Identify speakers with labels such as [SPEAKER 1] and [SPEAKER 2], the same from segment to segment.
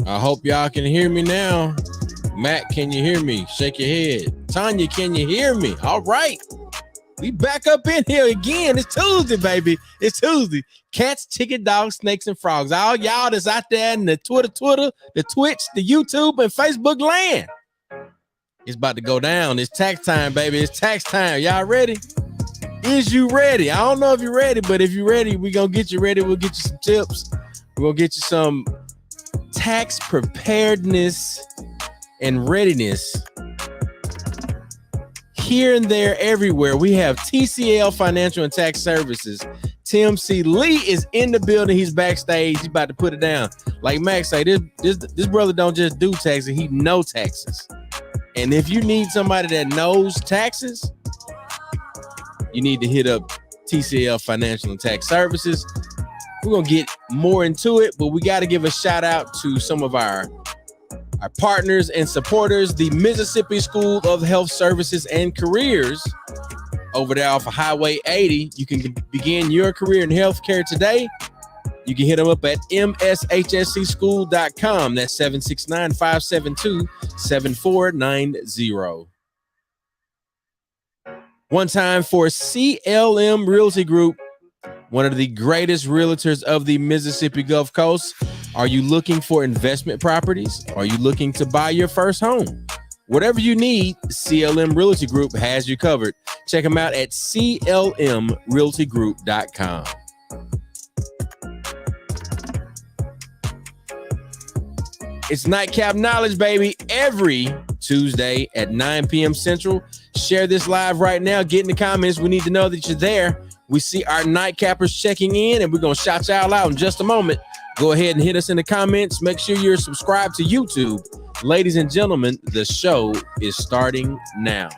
[SPEAKER 1] I hope y'all can hear me now. Matt, can you hear me? Shake your head. Tanya, can you hear me? All right. We back up in here again. It's Tuesday, baby. It's Tuesday. Cats, chicken, dogs, snakes, and frogs. All y'all that's out there in the Twitter, the Twitch, the YouTube, and Facebook land. It's about to go down. It's tax time, baby. It's tax time. Y'all ready? Is you ready? I don't know if you're ready, but if you're ready, we're going to get you ready. We'll get you some tips. We're going to get you some tax preparedness and readiness. Here and there, everywhere, we have TCL Financial and Tax Services. Tim C. Lee is in the building. He's backstage. He's about to put it down. Like Max say, this brother don't just do taxes. He know taxes. And if you need somebody that knows taxes, you need to hit up TCL Financial and Tax Services. We're going to get more into it, but we got to give a shout out to some of our partners and supporters, the Mississippi School of Health Services and Careers over there off of Highway 80. You can begin your career in healthcare today. You can hit them up at mshscschool.com. That's 769-572-7490. One time for CLM Realty Group, one of the greatest realtors of the Mississippi Gulf Coast. Are you looking for investment properties? Are you looking to buy your first home? Whatever you need, CLM Realty Group has you covered. Check them out at clmrealtygroup.com. It's Nightcap Knowledge, baby, every Tuesday at 9 p.m. Central. Share this live right now. Get in the comments. We need to know that you're there. We see our nightcappers checking in, and we're going to shout y'all out in just a moment. Go ahead and hit us in the comments. Make sure you're subscribed to YouTube. Ladies and gentlemen, the show is starting now.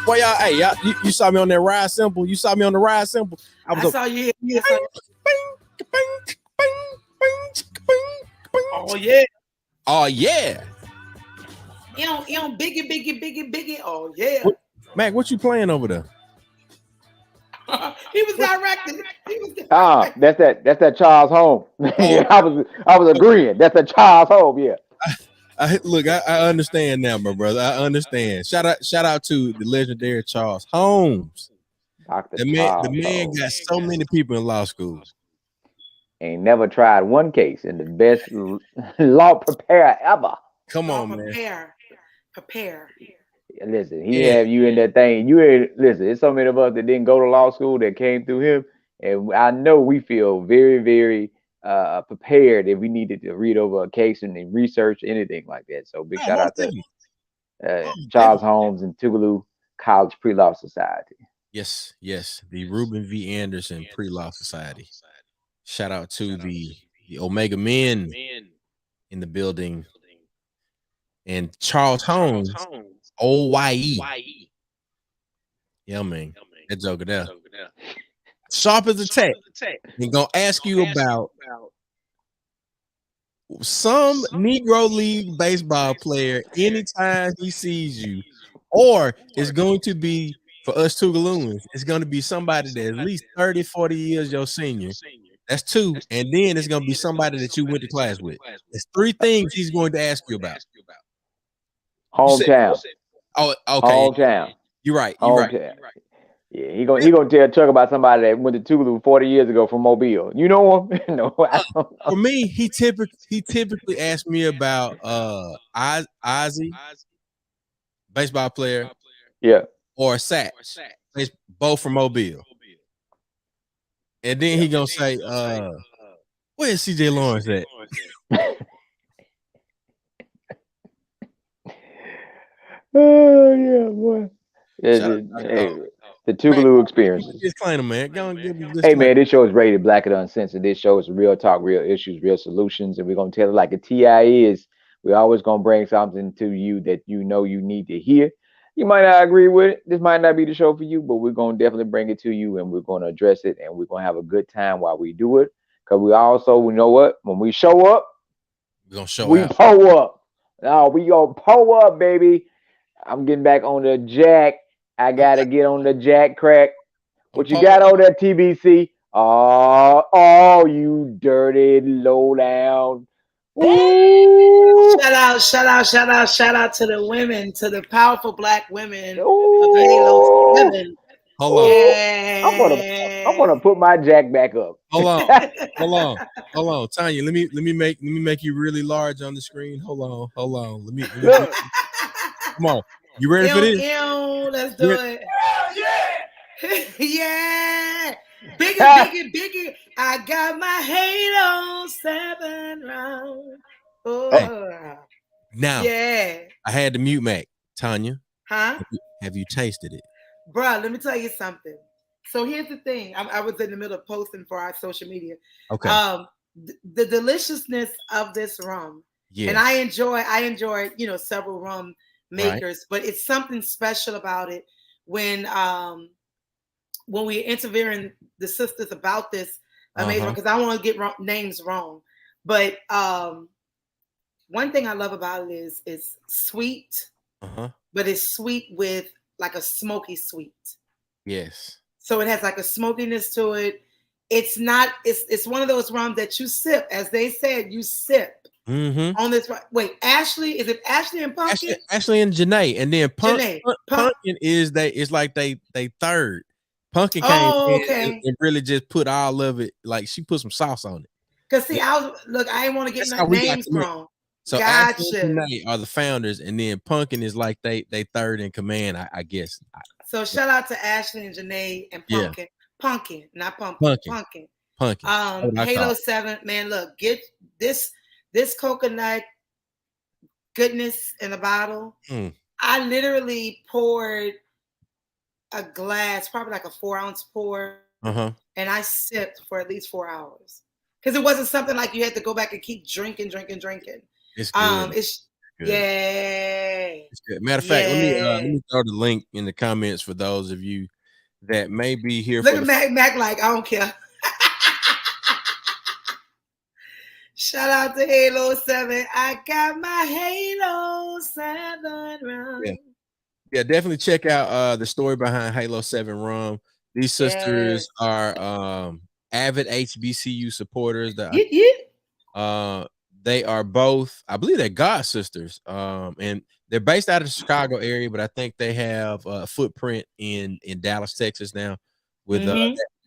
[SPEAKER 1] Boy, y'all, you saw me on that ride simple. You saw me on the ride simple.
[SPEAKER 2] I saw you. Oh yeah.
[SPEAKER 1] Oh yeah.
[SPEAKER 2] You know, biggie. Oh yeah.
[SPEAKER 1] Mac, what you playing over there?
[SPEAKER 2] He was directing.
[SPEAKER 3] That's that Charles Home. I was agreeing. That's that Charles Home. Yeah.
[SPEAKER 1] Look, I understand now, my brother. I understand. Shout out to the legendary Charles Holmes. The man got so many people in law school.
[SPEAKER 3] Ain't never tried one case, and the best law preparer ever.
[SPEAKER 1] Come on, man.
[SPEAKER 2] Prepare.
[SPEAKER 3] Listen, he have you in that thing. Listen, it's so many of us that didn't go to law school that came through him, and I know we feel very, very prepared if we needed to read over a case and then research anything like that. So big
[SPEAKER 1] Oh,
[SPEAKER 3] shout
[SPEAKER 1] most
[SPEAKER 3] out to
[SPEAKER 1] definitely. Oh,
[SPEAKER 3] Charles
[SPEAKER 1] definitely.
[SPEAKER 3] Holmes and Tougaloo College Pre-Law Society.
[SPEAKER 1] Yes, yes. The Reuben V. Anderson Pre-Law Society. Shout out to the Omega Men in the building and Charles Holmes, OYE. Yeah, man. That joker there. Sharp as a tack. And gonna ask you about some Negro League baseball player anytime he sees you, or it's going to be for us Tougalooans, it's going to be somebody that at least 30, 40 years your senior. That's two. And then it's going to be somebody that you went to class with. There's three things he's going to ask you about.
[SPEAKER 3] Hometown.
[SPEAKER 1] Oh, okay.
[SPEAKER 3] Hometown.
[SPEAKER 1] You're right.
[SPEAKER 3] Hometown. Yeah, he gonna tell Chuck about somebody that went to Tougaloo 40 years ago from Mobile. You know him? No, I don't know.
[SPEAKER 1] For me, he typically asks me about Ozzy, baseball player,
[SPEAKER 3] Yeah.
[SPEAKER 1] or Sack. It's both from Mobile. And then he gonna say, where's CJ Lawrence at?
[SPEAKER 3] Oh yeah, boy. The Tougaloo experiences.
[SPEAKER 1] Disclaimer, man. Go and give me
[SPEAKER 3] Hey man, this show is rated Black and Uncensored. This show is real talk, real issues, real solutions, and we're gonna tell it like a TI is. We're always gonna bring something to you that you know you need to hear. You might not agree with it. This might not be the show for you, but we're gonna definitely bring it to you, and we're gonna address it, and we're gonna have a good time while we do it. Cause we know what? When we show up,
[SPEAKER 1] we're gonna show
[SPEAKER 3] we
[SPEAKER 1] out.
[SPEAKER 3] pull up. No, we gonna pull up, baby. I'm getting back on the jack. I gotta get on the jack crack. What you got on that TBC? Oh, you dirty low down.
[SPEAKER 2] Ooh. Shout out to the women, to the powerful Black women of Halo 7.
[SPEAKER 1] Hold on.
[SPEAKER 2] Yeah.
[SPEAKER 3] I'm gonna put my jack back up.
[SPEAKER 1] Hold on, Tanya. Let me make you really large on the screen. Hold on. Let me come on. You ready for this?
[SPEAKER 2] Let's do it. Yeah. Bigger. I got my Halo 7 round. Oh.
[SPEAKER 1] Now,
[SPEAKER 2] yeah.
[SPEAKER 1] I had to mute Mac. Tanya.
[SPEAKER 2] Huh?
[SPEAKER 1] Have you tasted it?
[SPEAKER 2] Bruh, let me tell you something. So here's the thing. I was in the middle of posting for our social media.
[SPEAKER 1] Okay.
[SPEAKER 2] The deliciousness of this rum. Yeah. And I enjoy, several rum makers, right. But it's something special about it when we're interviewing the sisters about this amazing, because I don't want to get names wrong. But one thing I love about it is it's sweet, but it's sweet with like a smoky sweet.
[SPEAKER 1] Yes.
[SPEAKER 2] So it has like a smokiness to it. It's one of those rums that you sip, as they said, you sip. On this, wait, Ashley, is it Ashley and Pumpkin?
[SPEAKER 1] Ashley and Janae, and then Pumpkin is like they third. Pumpkin came and really just put all of it, like she put some sauce on it.
[SPEAKER 2] Cause see, I didn't want to get my names wrong.
[SPEAKER 1] So Ashley and Janae are the founders, and then Pumpkin is like they third in command, I guess.
[SPEAKER 2] So shout out to Ashley and Janae and Pumpkin. Yeah. Pumpkin, not Pumpkin. Pumpkin. Halo 7, man, look, get this coconut goodness in a bottle. I literally poured a glass, probably like a 4-ounce pour, and I sipped for at least 4 hours. Because it wasn't something like you had to go back and keep drinking.
[SPEAKER 1] It's good.
[SPEAKER 2] It's good. Yeah.
[SPEAKER 1] It's good. Matter of fact, let me throw the link in the comments for those of you that may be here.
[SPEAKER 2] Look at Mac like, I don't care. Shout out to Halo 7. I got my Halo 7 rum.
[SPEAKER 1] Yeah, definitely check out the story behind Halo 7 rum. These sisters are avid HBCU supporters. They are both, I believe they're God sisters. And they're based out of the Chicago area, but I think they have a footprint in Dallas, Texas now, with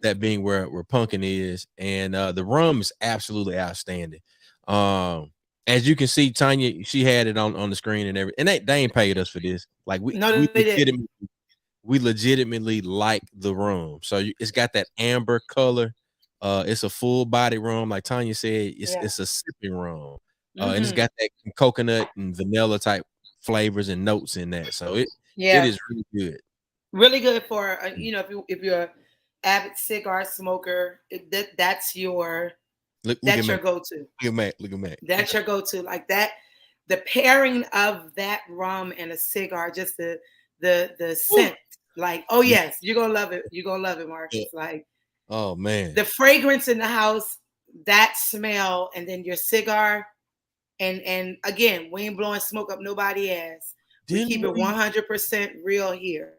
[SPEAKER 1] that being where Pumpkin is. And the rum is absolutely outstanding. As you can see, Tanya, she had it on the screen and everything. And they ain't paid us for this. Like we legitimately like the rum. So it's got that amber color. It's a full body rum, like Tanya said. It's a sipping rum, and it's got that coconut and vanilla type flavors and notes in that. So it is really good.
[SPEAKER 2] Really good for if you're an avid cigar smoker, that's your that's your go-to.
[SPEAKER 1] Look at Mac.
[SPEAKER 2] That's your go-to. Like that, the pairing of that rum and a cigar, just the scent. Like, oh yes, you're gonna love it. You're gonna love it, Marcus. Like,
[SPEAKER 1] oh man,
[SPEAKER 2] the fragrance in the house, that smell, and then your cigar, and again, we ain't blowing smoke up nobody's ass. We keep it 100% real here.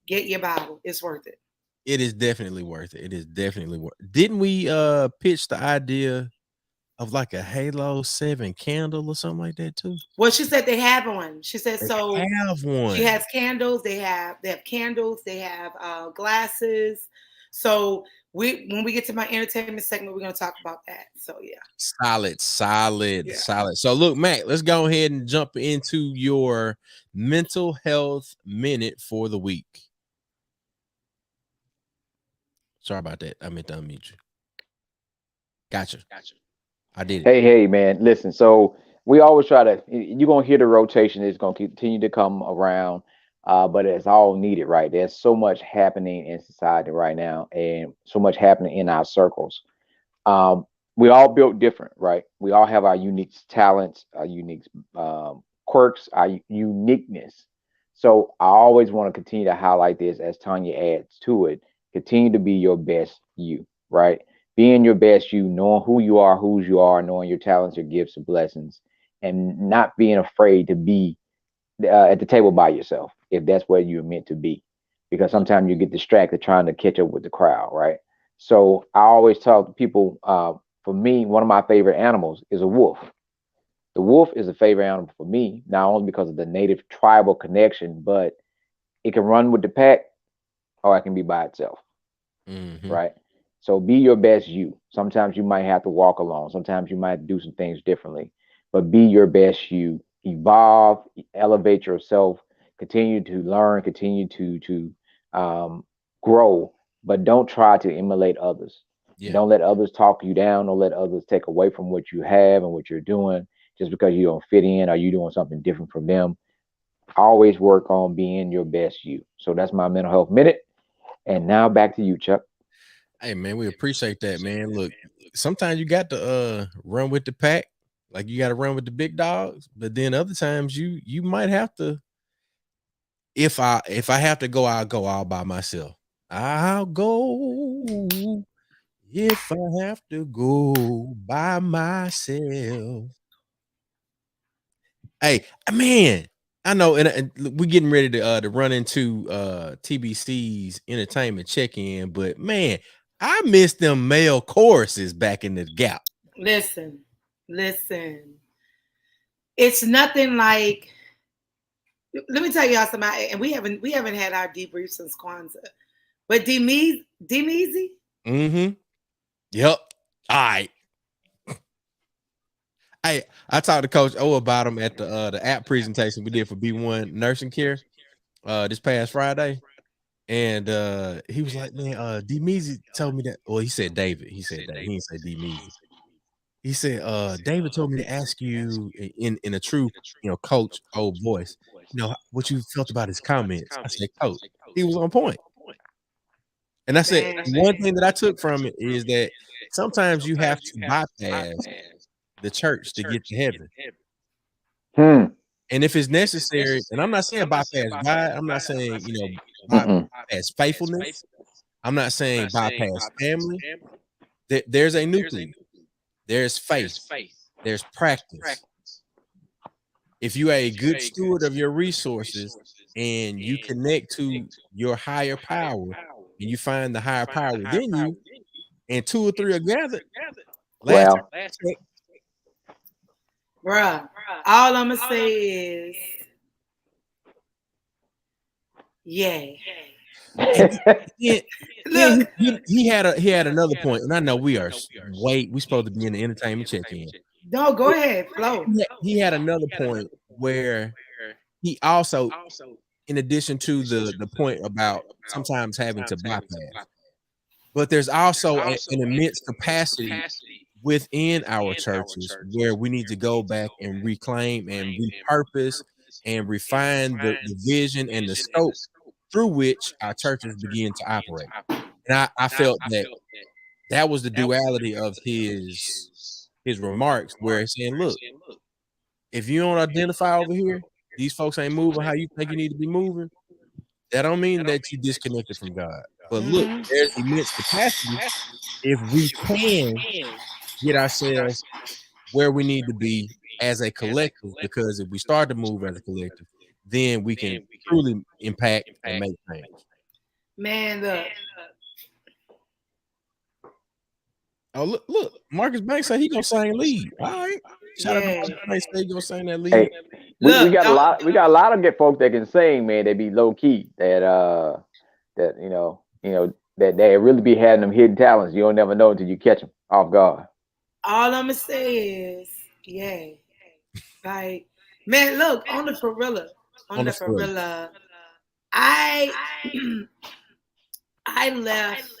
[SPEAKER 2] Get your bottle. It's worth it.
[SPEAKER 1] It is definitely worth it. It is definitely worth it. Didn't we pitch the idea of like a Halo 7 candle or something like that too?
[SPEAKER 2] Well, she said they have one. She said
[SPEAKER 1] they
[SPEAKER 2] so.
[SPEAKER 1] Have one.
[SPEAKER 2] She has candles. They have candles. They have glasses. So when we get to my entertainment segment, we're gonna talk about that. So yeah.
[SPEAKER 1] Solid. So look, Mac, let's go ahead and jump into your mental health minute for the week. Sorry about that. I meant to unmute you. Gotcha. I did
[SPEAKER 3] it. Hey, man. Listen, so we always try to, you're going to hear the rotation. It's going to continue to come around, but it's all needed, right? There's so much happening in society right now and so much happening in our circles. We all built different, right? We all have our unique talents, our unique quirks, our uniqueness. So I always want to continue to highlight this as Tanya adds to it. Continue to be your best you, right? Being your best you, knowing who you are, whose you are, knowing your talents, your gifts, and blessings, and not being afraid to be at the table by yourself if that's where you're meant to be. Because sometimes you get distracted trying to catch up with the crowd, right? So I always tell people, for me, one of my favorite animals is a wolf. The wolf is a favorite animal for me, not only because of the native tribal connection, but it can run with the pack or it can be by itself, right? So be your best you. Sometimes you might have to walk alone. Sometimes you might do some things differently, but be your best you. Evolve, elevate yourself, continue to learn, continue to grow, but don't try to emulate others. Yeah. Don't let others talk you down. Don't let others take away from what you have and what you're doing just because you don't fit in or you doing something different from them. Always work on being your best you. So that's my mental health minute. And now back to you, Chuck.
[SPEAKER 1] Hey man, we appreciate that, man. Look, sometimes you got to run with the pack, like you got to run with the big dogs, but then other times you might have to. If I have to go, I'll go all by myself. I'll go if I have to go by myself. Hey, man, I know, and we're getting ready to run into TBC's entertainment check-in, but man, I miss them male choruses back in the Gap.
[SPEAKER 2] Listen. It's nothing like. Let me tell y'all something, and we haven't had our debrief since Kwanzaa, but D-Meezy.
[SPEAKER 1] Yep. All right. I talked to Coach O about him at the app presentation we did for B1 Nursing Care this past Friday. And he was like, man, D-Meezy told me that. Well, he said David. He said that. He didn't say D-Meezy. He said, David told me to ask you in a true, Coach O voice, what you felt about his comments. I said, Coach, he was on point. And I said, one thing that I took from it is that sometimes you have to bypass the church to get to heaven. And if it's necessary, and I'm not saying bypass God, I'm not saying, bypass faithfulness. I'm not saying bypass family. There's a nucleus. There's faith. There's practice. If you are a good steward of your resources and you connect to your higher power and you find the higher power within you, and two or three are gathered,
[SPEAKER 2] bruh, all I'm gonna say is, yay.
[SPEAKER 1] He had another point, and I know we supposed to be in the entertainment check-in.
[SPEAKER 2] No, go ahead, flow.
[SPEAKER 1] He had another point where he also, in addition to the point about sometimes having to bypass, But there's also an immense capacity within our churches where we need to go back and reclaim and repurpose and refine the vision and the scope through which our churches begin to operate. And I felt that was the duality of his remarks, where he's saying, look, if you don't identify over here, these folks ain't moving how you think you need to be moving. That don't mean that you disconnected from God. But look, there's immense capacity if we can get ourselves where we need to be as a collective, because if we start to move as a collective, then we can truly impact and make change.
[SPEAKER 2] Man, look.
[SPEAKER 1] Oh, look, Marcus Banks said he gonna sing lead. All right. Shout out to Marcus Banks, say he gonna sing that lead.
[SPEAKER 3] Hey, we got a lot. We got a lot of good folk that can sing, man. They be low key. That you know that they really be having them hidden talents. You don't never know until you catch them off guard.
[SPEAKER 2] All I'm gonna say is, yeah, like, man, look, on the Ferrilla, I left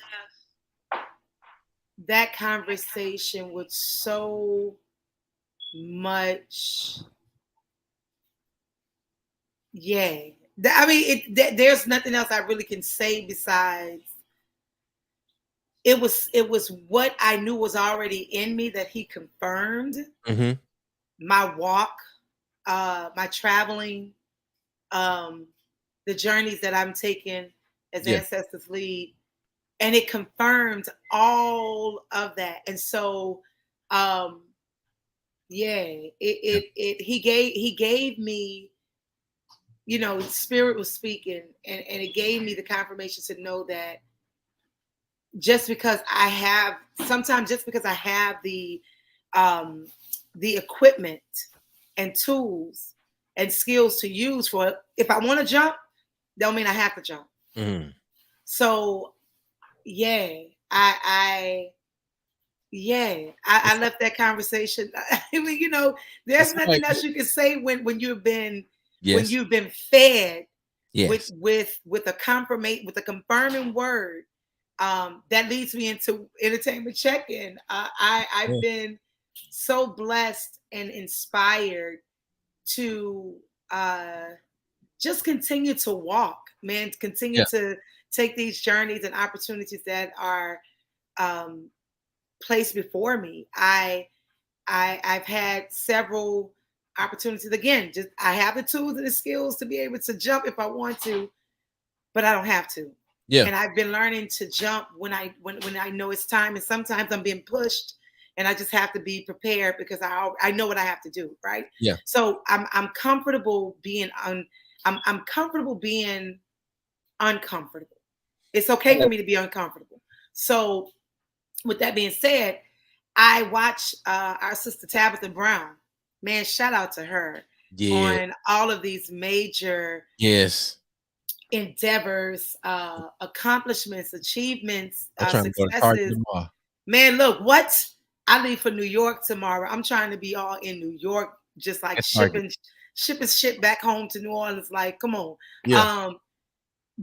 [SPEAKER 2] that conversation with so much, yeah. I mean, there's nothing else I really can say besides it was what I knew was already in me that he confirmed. My walk, my traveling, the journeys that I'm taking as Ancestors Lead, and it confirmed all of that. And so, he gave me, you know, Spirit was speaking, and it gave me the confirmation to know that just because I have the equipment and tools and skills to use for it, if I want to jump, don't mean I have to jump. So I left that conversation. I mean, you know, there's nothing else you can say when you've been fed with a confirming word. That leads me into entertainment check-in. I've been so blessed and inspired to just continue to walk, man, continue to take these journeys and opportunities that are placed before me. I've had several opportunities. Again, just I have the tools and the skills to be able to jump if I want to, but I don't have to. Yeah. And I've been learning to jump when I know it's time. And sometimes I'm being pushed, and I just have to be prepared because I know what I have to do. Right. Yeah. So I'm comfortable being I'm comfortable being uncomfortable. It's okay for me to be uncomfortable. So with that being said, I watch our sister Tabitha Brown. Man, shout out to her on all of these major endeavors, accomplishments, achievements, successes. Man, look, what? I leave for New York tomorrow. I'm trying to be all in New York, just like shipping shit back home to New Orleans. Like, come on. Yeah.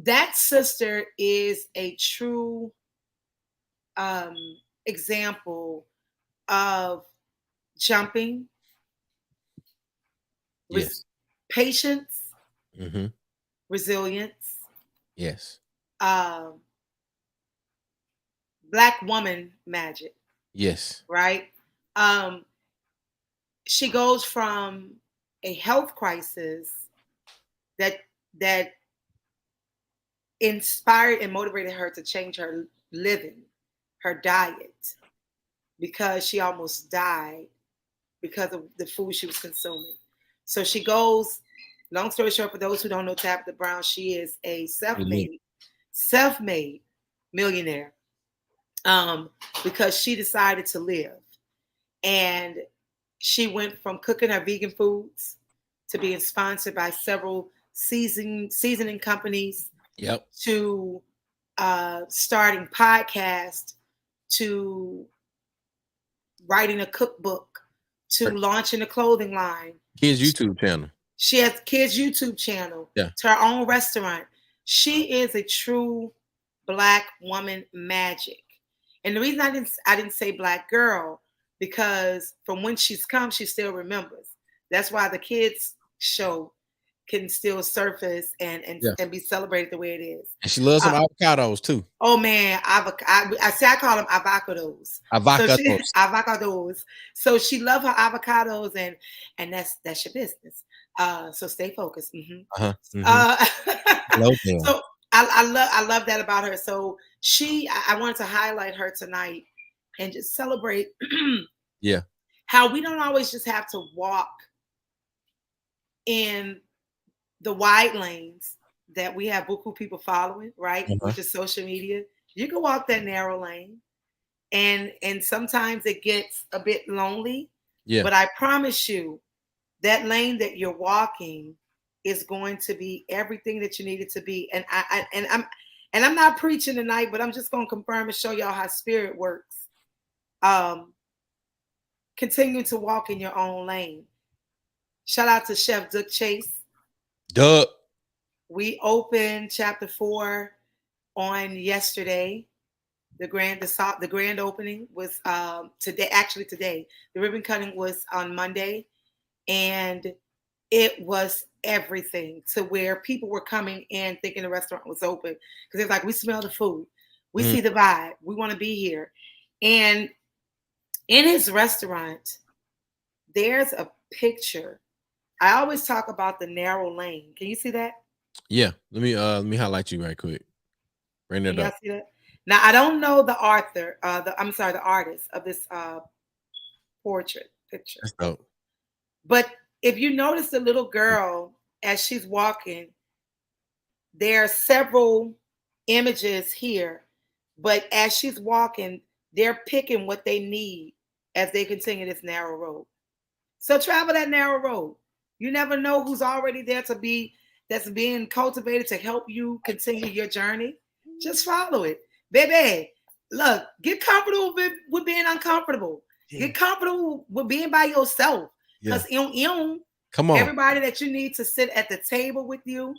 [SPEAKER 2] That sister is a true example of jumping, patience, resilience. Yes. Black woman magic. Yes. Right. She goes from a health crisis that inspired and motivated her to change her living, her diet, because she almost died because of the food she was consuming. So she goes, long story short, for those who don't know Tabitha Brown, she is a self-made millionaire because she decided to live. And she went from cooking her vegan foods to being sponsored by several seasoning companies, to starting podcasts, to writing a cookbook, to launching a clothing line.
[SPEAKER 1] Kids YouTube channel.
[SPEAKER 2] She has kids YouTube channel. Yeah. To her own restaurant. She is a true Black woman magic. And the reason I didn't say Black girl, because from when she's come, she still remembers. That's why the kids show can still surface and be celebrated the way it is.
[SPEAKER 1] And she loves some avocados too.
[SPEAKER 2] Oh man, I call them avocados. Avocados. So she love her avocados, and that's your business. So stay focused. Mm-hmm. So I love that about her. So I wanted to highlight her tonight and just celebrate.
[SPEAKER 1] Yeah.
[SPEAKER 2] How we don't always just have to walk in the wide lanes that we have buku people following, right? Which is social media. You can walk that narrow lane, and sometimes it gets a bit lonely.
[SPEAKER 1] Yeah.
[SPEAKER 2] But I promise you, that lane that you're walking is going to be everything that you need it to be. And I'm not preaching tonight, but I'm just going to confirm and show y'all how spirit works. Continue to walk in your own lane. Shout out to Chef Duck Chase.
[SPEAKER 1] Duck.
[SPEAKER 2] We opened chapter 4 on yesterday. The grand opening was today. Actually, today the ribbon cutting was on Monday, and it was everything to where people were coming in thinking the restaurant was open because it's like, we smell the food, we see the vibe, we want to be here. And in his restaurant, there's a picture. I always talk about the narrow lane. Can you see that?
[SPEAKER 1] Yeah. Let me highlight you right quick. Bring that up.
[SPEAKER 2] See that? Now I don't know the author, the artist of this portrait picture.
[SPEAKER 1] That's dope.
[SPEAKER 2] But if you notice the little girl as she's walking, there are several images here, but as she's walking, they're picking what they need as they continue this narrow road. So travel that narrow road. You never know who's already there that's being cultivated to help you continue your journey. Just follow it. Baby, look, get comfortable with being uncomfortable. Yeah. Get comfortable with being by yourself. Because
[SPEAKER 1] come on,
[SPEAKER 2] everybody that you need to sit at the table with you,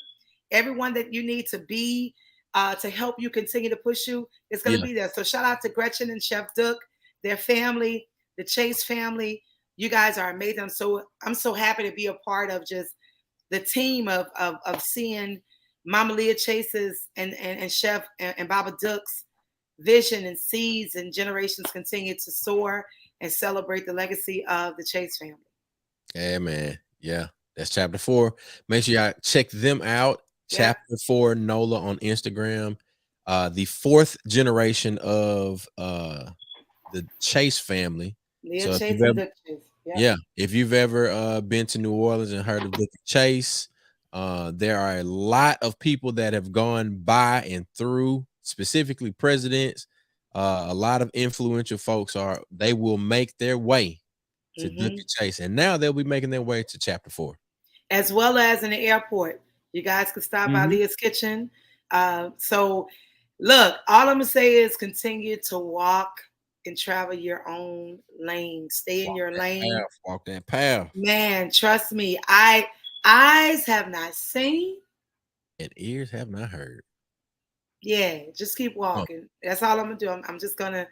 [SPEAKER 2] everyone that you need to be to help you continue to push you, is going to be there. So shout out to Gretchen and Chef Duck, their family, the Chase family. You guys are amazing. I'm so happy to be a part of just the team of seeing Mama Leah Chase's and Chef and Baba Duck's vision and seeds and generations continue to soar and celebrate the legacy of the Chase family.
[SPEAKER 1] Yeah, man. Yeah, that's chapter 4. Make sure y'all check them out. Yeah. Chapter 4 NOLA on Instagram. The 4th generation of the Chase family.
[SPEAKER 2] Leah so Chase and Duck Chase.
[SPEAKER 1] Yeah, if you've ever been to New Orleans and heard of Duck Chase, there are a lot of people that have gone by and through, specifically presidents. A lot of influential folks they will make their way to Duck Chase, and now they'll be making their way to chapter 4,
[SPEAKER 2] as well as in the airport. You guys can stop by Leah's Kitchen. So, look, all I'm gonna say is continue to walk and travel your own lane. Stay in your lane.
[SPEAKER 1] Walk that path.
[SPEAKER 2] Man, trust me. Eyes have not seen
[SPEAKER 1] and ears have not heard.
[SPEAKER 2] Yeah, just keep walking. That's all I'm gonna do. I'm just gonna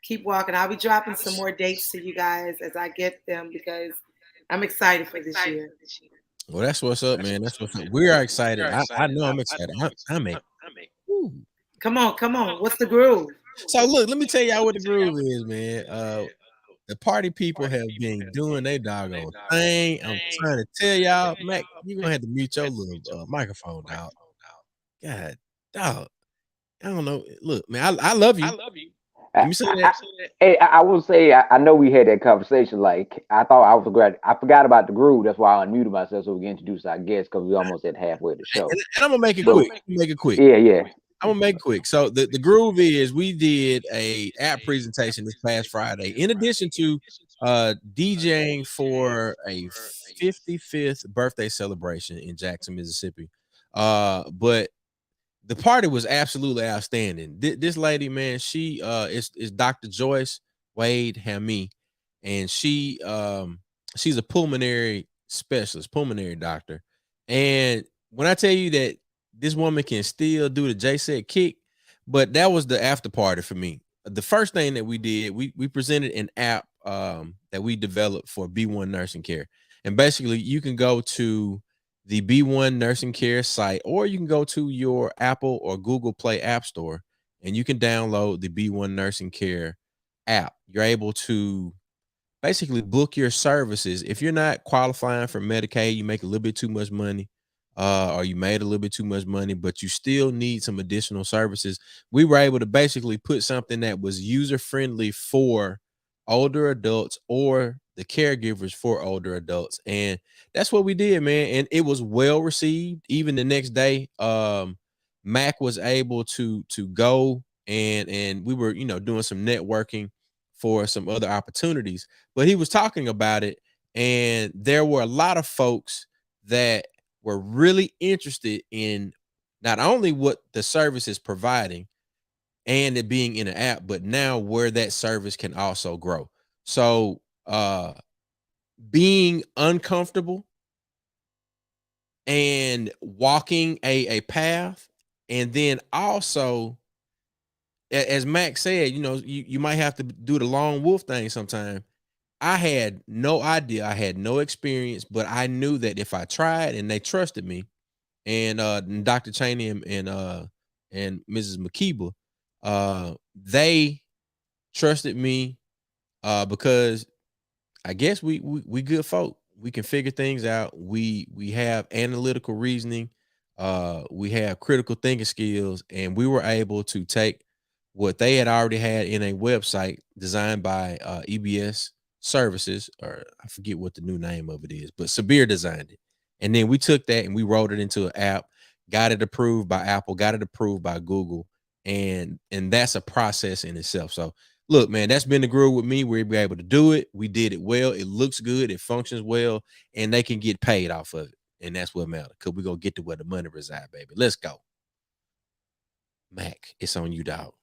[SPEAKER 2] keep walking. I'll be dropping some more dates to you guys as I get them because I'm excited for this year.
[SPEAKER 1] Well, that's what's up, man. That's what's up. We are excited. I know I'm excited. I'm
[SPEAKER 2] Come on. What's the groove?
[SPEAKER 1] So look, let me tell y'all what the groove is, man. The party people have been doing their doggone thing. I'm trying to tell y'all, Mac, you're gonna have to mute your little microphone, dog. God, dog. I don't know. Look, man, I love you. You say that?
[SPEAKER 3] Hey, I will say, I know we had that conversation. Like, I thought I was great. I forgot about the groove. That's why I unmuted myself so we can introduce our guests because we almost at halfway of the show.
[SPEAKER 1] And I'm gonna make it quick.
[SPEAKER 3] Yeah.
[SPEAKER 1] I'm gonna make it quick. So the groove is we did a app presentation this past Friday, in addition to DJing for a 55th birthday celebration in Jackson, Mississippi. But the party was absolutely outstanding. This lady, man, she is Dr. Joyce Wade Hammy, and she's a pulmonary specialist, pulmonary doctor. And when I tell you that this woman can still do the J-Set kick, but that was the after party for me. The first thing that we did, we presented an app that we developed for B1 Nursing Care. And basically you can go to the B1 Nursing Care site, or you can go to your Apple or Google Play App Store and you can download the B1 Nursing Care app. You're able to basically book your services. If you're not qualifying for Medicaid, you make a little bit too much money, or you made a little bit too much money, but you still need some additional services. We were able to basically put something that was user friendly for older adults or the caregivers for older adults. And that's what we did, man. And it was well received. Even the next day, Mac was able to go and we were, doing some networking for some other opportunities, but he was talking about it. And there were a lot of folks that were really interested in not only what the service is providing and it being in an app, but now where that service can also grow. So being uncomfortable and walking a path, and then also, as Max said, you might have to do the lone wolf thing sometime. I had no idea. I had no experience, but I knew that if I tried and they trusted me, and Dr. Cheney and Mrs. McKeeba, they trusted me because I guess we good folk. We can figure things out. We have analytical reasoning. We have critical thinking skills, and we were able to take what they had already had in a website designed by EBS Services, or I forget what the new name of it is, but Sabir designed it. And then we took that and we wrote it into an app, got it approved by Apple, got it approved by Google, and that's a process in itself. So look, man, that's been the groove with me. We're able to do it. We did it well. It looks good. It functions well, and they can get paid off of it. And that's what matters, because we're going to get to where the money resides, baby. Let's go. Mac, it's on you, dog.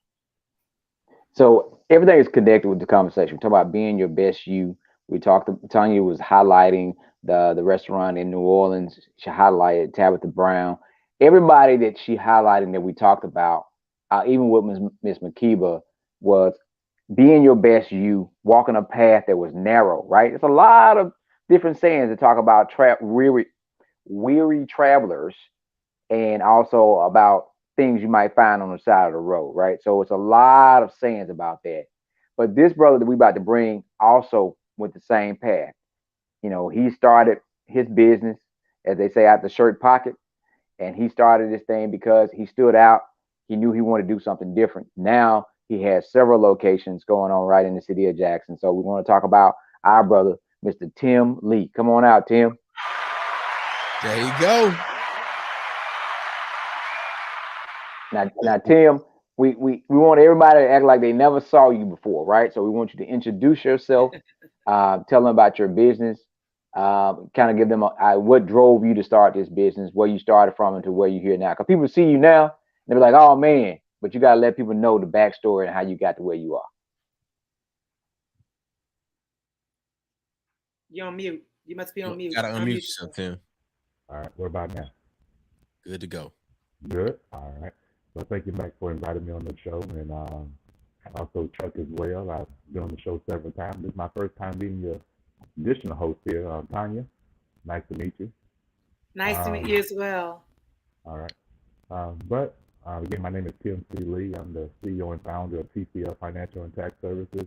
[SPEAKER 3] So everything is connected with the conversation. We talk about being your best you. We talked, Tanya was highlighting the restaurant in New Orleans. She highlighted Tabitha Brown. Everybody that she highlighted that we talked about, even with Miss McKeeba, was being your best you, walking a path that was narrow, right? There's a lot of different sayings that talk about weary travelers, and also about things you might find on the side of the road, right? So it's a lot of sayings about that. But this brother that we about to bring also went the same path. He started his business, as they say, out the shirt pocket, and he started this thing because he stood out. He knew he wanted to do something different. Now he has several locations going on right in the city of Jackson. So we want to talk about our brother, Mr. Tim Lee. Come on out, Tim.
[SPEAKER 1] There you go.
[SPEAKER 3] Now, Tim, we want everybody to act like they never saw you before, right? So we want you to introduce yourself, tell them about your business, kind of give them what drove you to start this business, where you started from, and to where you're here now. Because people see you now, they're like, oh man, but you got to let people know the backstory and how you got to where you are.
[SPEAKER 2] You're on mute. You must be on mute.
[SPEAKER 1] Gotta unmute yourself, Tim.
[SPEAKER 4] All right, what about now?
[SPEAKER 1] Good to go.
[SPEAKER 4] Good. All right. So thank you, Max, for inviting me on the show, and also Chuck as well. I've been on the show several times. This is my first time being your additional host here, Tanya. Nice to meet you.
[SPEAKER 2] Nice to meet you as well.
[SPEAKER 4] All right. But again, my name is Tim C. Lee. I'm the CEO and founder of TCL Financial and Tax Services,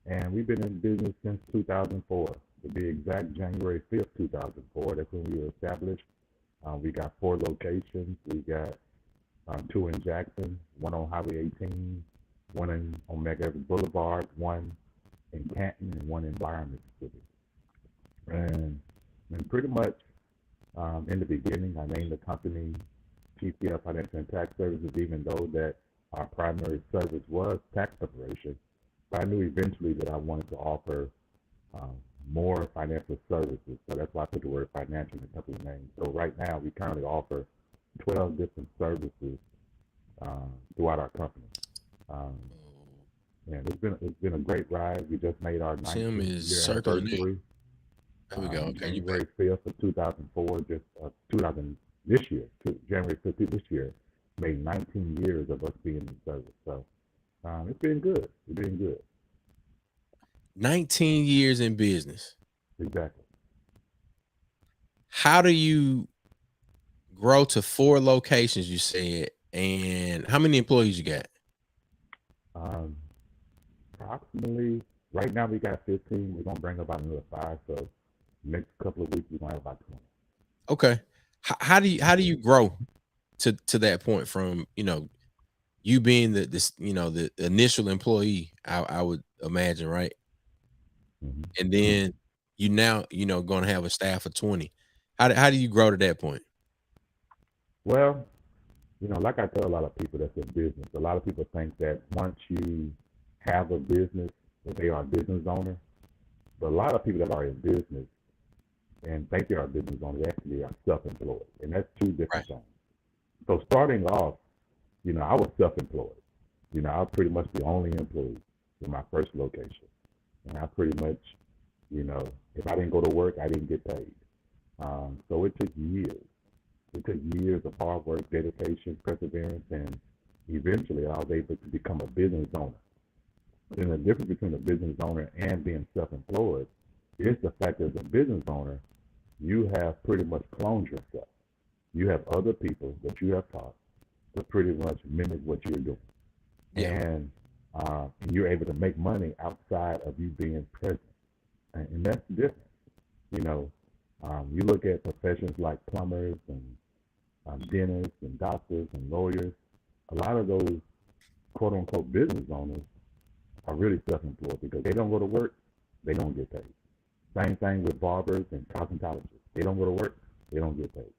[SPEAKER 4] and we've been in business since 2004. To be exact, January 5th, 2004. That's when we were established. We got 4 locations. We got 2 in Jackson, 1 on Highway 18, 1 on Medgar Boulevard, 1 in Canton, and 1 in Byron, Mississippi. And pretty much in the beginning, I named the company TCL Financial and Tax Services, even though that our primary service was tax preparation. But I knew eventually that I wanted to offer more financial services. So that's why I put the word financial in the company name. So right now, we currently offer 12 different services throughout our company. And it's been a great ride. We just made our 19th year anniversary.
[SPEAKER 1] There we go. Okay,
[SPEAKER 4] January 5th of 2004, this year, January 15th this year. made 19 years of us being in service. So it's been good. It's been good.
[SPEAKER 1] 19 years in business.
[SPEAKER 4] Exactly.
[SPEAKER 1] How do you grow to 4 locations, you said, and how many employees you got?
[SPEAKER 4] Approximately, right now we got 15. We're going to bring about another 5. So next couple of weeks, we're going to have about 20.
[SPEAKER 1] Okay. How do you grow to that point from, you being the initial employee, I would imagine, right?
[SPEAKER 4] Mm-hmm.
[SPEAKER 1] And then you now, going to have a staff of 20. How do you grow to that point?
[SPEAKER 4] Well, like I tell a lot of people that's in business, a lot of people think that once you have a business, that they are a business owner. But a lot of people that are in business and think they are a business owner, they actually are self-employed. And that's 2 different things. So starting off, I was self-employed. I was pretty much the only employee in my first location. And I pretty much, if I didn't go to work, I didn't get paid. So it took years. It took years of hard work, dedication, perseverance, and eventually I was able to become a business owner. And the difference between a business owner and being self-employed is the fact that as a business owner, you have pretty much cloned yourself. You have other people that you have taught to pretty much mimic what you're doing. Yeah. And you're able to make money outside of you being present. And that's different. You look at professions like plumbers and dentists and doctors and lawyers. A lot of those quote unquote business owners are really self-employed because they don't go to work, they don't get paid. Same thing with barbers and cosmetologists. They don't go to work, they don't get paid.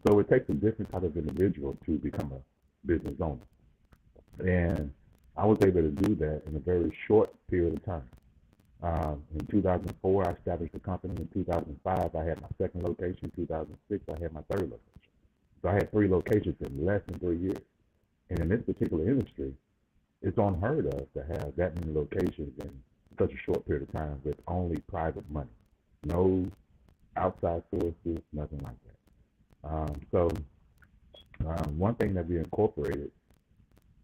[SPEAKER 4] So it takes a different type of individual to become a business owner. And I was able to do that in a very short period of time. In 2004, I established the company. In 2005, I had my second location. In 2006, I had my third location. So I had 3 locations in less than 3 years. And in this particular industry, it's unheard of to have that many locations in such a short period of time with only private money. No outside sources, nothing like that. So one thing that we incorporated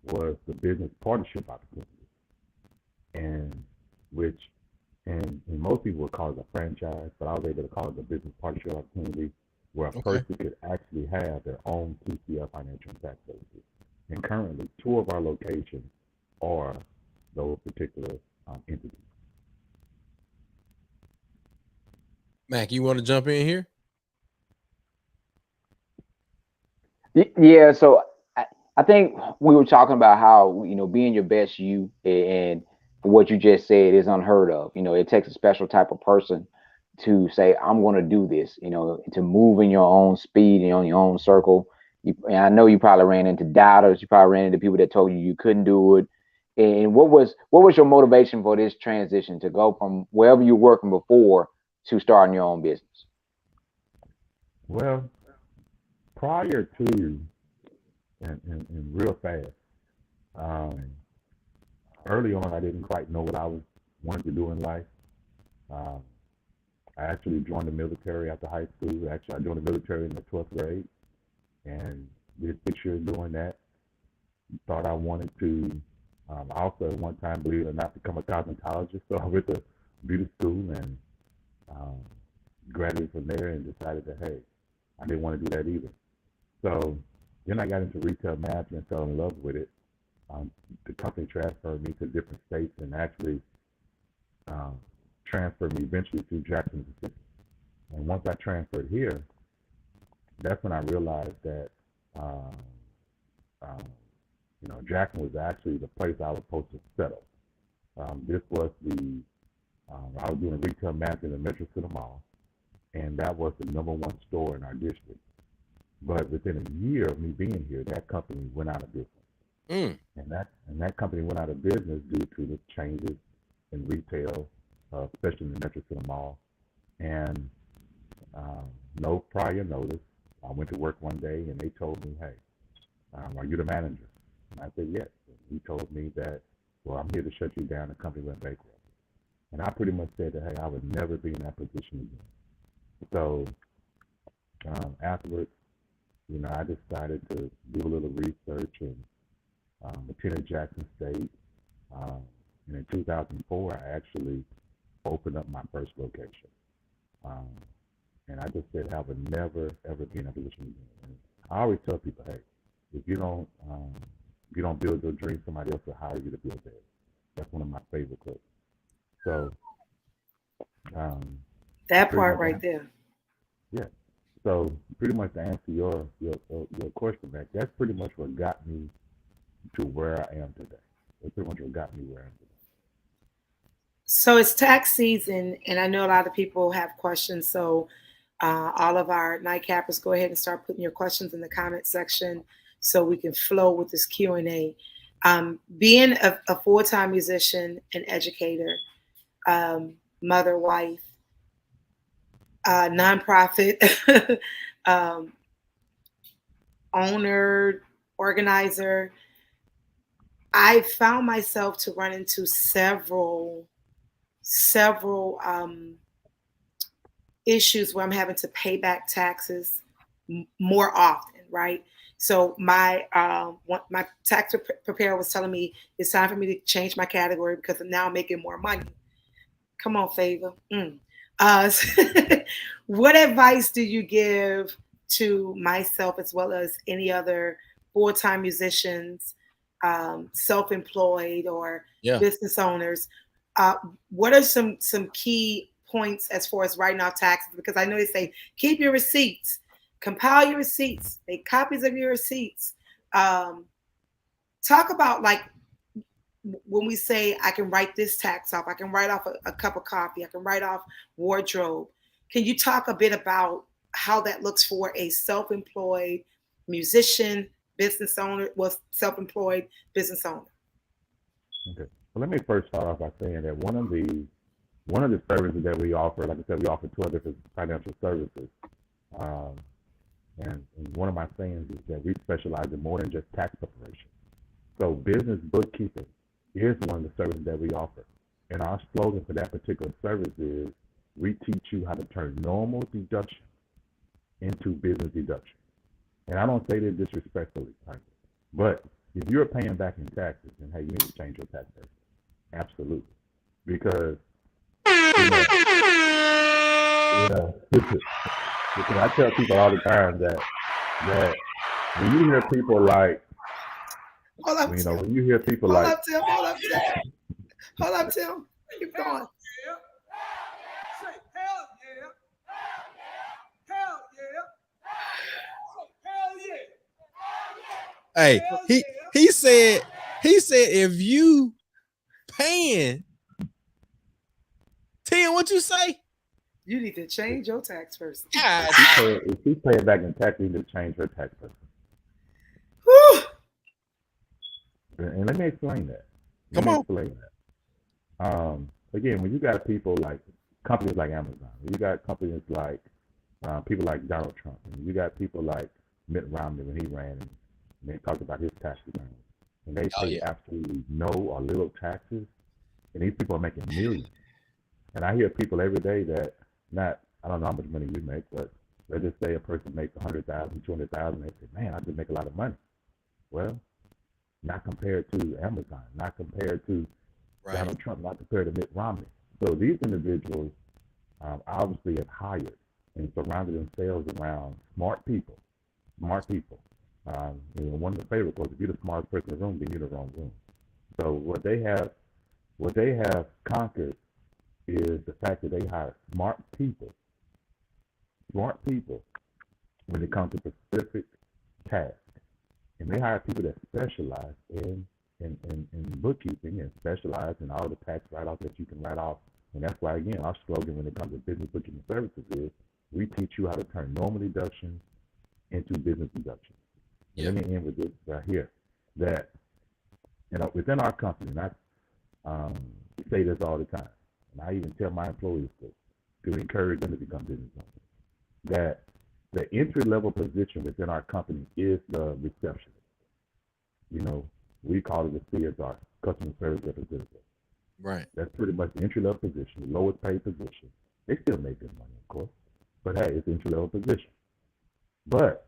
[SPEAKER 4] was the business partnership opportunity, and most people would call it a franchise, but I was able to call it the business partnership opportunity, where a person could actually have their own TCL Financial and Tax Services. And currently, 2 of our locations are those particular entities.
[SPEAKER 1] Mac, you want to jump in here?
[SPEAKER 3] Yeah, so I think we were talking about how, being your best you, and what you just said is unheard of. It takes a special type of person to say, I'm going to do this, to move in your own speed and on your own circle. And I know you probably ran into doubters. You probably ran into people that told you couldn't do it. And what was your motivation for this transition to go from wherever you were working before to starting your own business?
[SPEAKER 4] Well, prior to, and real fast, early on, I didn't quite know what I wanted to do in life. I actually joined the military after high school. Actually, I joined the military in the 12th grade and did 6 years doing that. Thought I wanted to, also at one time, believe it or not, become a cosmetologist. So I went to beauty school and graduated from there and decided that, hey, I didn't want to do that either. So then I got into retail management, fell in love with it. The company transferred me to different states and actually transferred me eventually to Jackson, Mississippi. And once I transferred here, that's when I realized that Jackson was actually the place I was supposed to settle. This was I was doing retail management in Metro City Mall, and that was the #1 store in our district. But within a year of me being here, that company went out of business. And that company went out of business due to the changes in retail, especially in the Metro City Mall. And no prior notice, I went to work one day and they told me, hey, are you the manager? And I said, yes. And he told me that, well, I'm here to shut you down. The company went bankrupt. And I pretty much said that, hey, I would never be in that position again. So afterwards, I decided to do a little research and attended Jackson State. And in 2004, I actually opened up my first location. And I just said I would never, ever be in a position again. And I always tell people, hey, if you don't build your dream, somebody else will hire you to build theirs. That's one of my favorite quotes. So
[SPEAKER 2] that part right there.
[SPEAKER 4] Yeah. So pretty much to answer your question, Mac, that's pretty much what got me to where I am today. That's pretty much what got me where I am today.
[SPEAKER 2] So it's tax season, and I know a lot of people have questions. So all of our nightcappers, go ahead and start putting your questions in the comment section so we can flow with this Q&A. Being a full-time musician and educator, mother, wife, nonprofit owner, organizer, I found myself to run into several issues where I'm having to pay back taxes more often, right? So my tax preparer was telling me it's time for me to change my category because now I'm making more money. Come on, Favor. What advice do you give to myself as well as any other full-time musicians, self-employed or business owners? What are some key points as far as writing off taxes? Because I know they say keep your receipts, compile your receipts, make copies of your receipts. Talk about like when we say I can write this tax off, I can write off a cup of coffee, I can write off wardrobe. Can you talk a bit about how that looks for a self-employed musician, business owner, self-employed business owner?
[SPEAKER 4] Okay. Well, let me first start off by saying that one of the services that we offer, like I said, we offer 12 different financial services. And one of my sayings is that we specialize in more than just tax preparation. So business bookkeeping is one of the services that we offer. And our slogan for that particular service is, we teach you how to turn normal deduction into business deduction. And I don't say that disrespectfully, but if you're paying back in taxes, then hey, you need to change your tax rate. Absolutely. Because because I tell people all the time that when you hear people like, when you hear people
[SPEAKER 2] hold
[SPEAKER 4] like,
[SPEAKER 2] up, Tim. Keep going.
[SPEAKER 1] Hey, he said if you paying, Tim, what you say?
[SPEAKER 2] You need to change your tax person.
[SPEAKER 4] If she's paying back in tax, you need to change her tax person. And let me explain that. Again, when you got people like companies like Amazon, you got companies like people like Donald Trump, and you got people like Mitt Romney when he ran, and they talked about his tax returns, and they pay absolutely no or little taxes, and these people are making millions. And I hear people every day that I don't know how much money you make, but let's just say a person makes $100,000, $200,000, they say, man, I just make a lot of money. Well, not compared to Amazon, not compared to Donald Trump, not compared to Mitt Romney. So these individuals obviously have hired and surrounded themselves around smart people. One of the favorite quotes, if you're the smartest person in the room, then you're in the wrong room. So what they have conquered is the fact that they hire smart people when it comes to specific tasks. And they hire people that specialize in bookkeeping and specialize in all the tax write-offs that you can write off. And that's why, again, our slogan when it comes to business bookkeeping services is, we teach you how to turn normal deductions into business deductions. Let me end with this right here, that within our company, and I say this all the time, and I even tell my employees to encourage them to become business owners, that the entry-level position within our company is the receptionist. We call it the CSR, customer service representative.
[SPEAKER 1] Right.
[SPEAKER 4] That's pretty much the entry-level position, the lowest paid position. They still make good money, of course, but hey, it's an entry-level position. But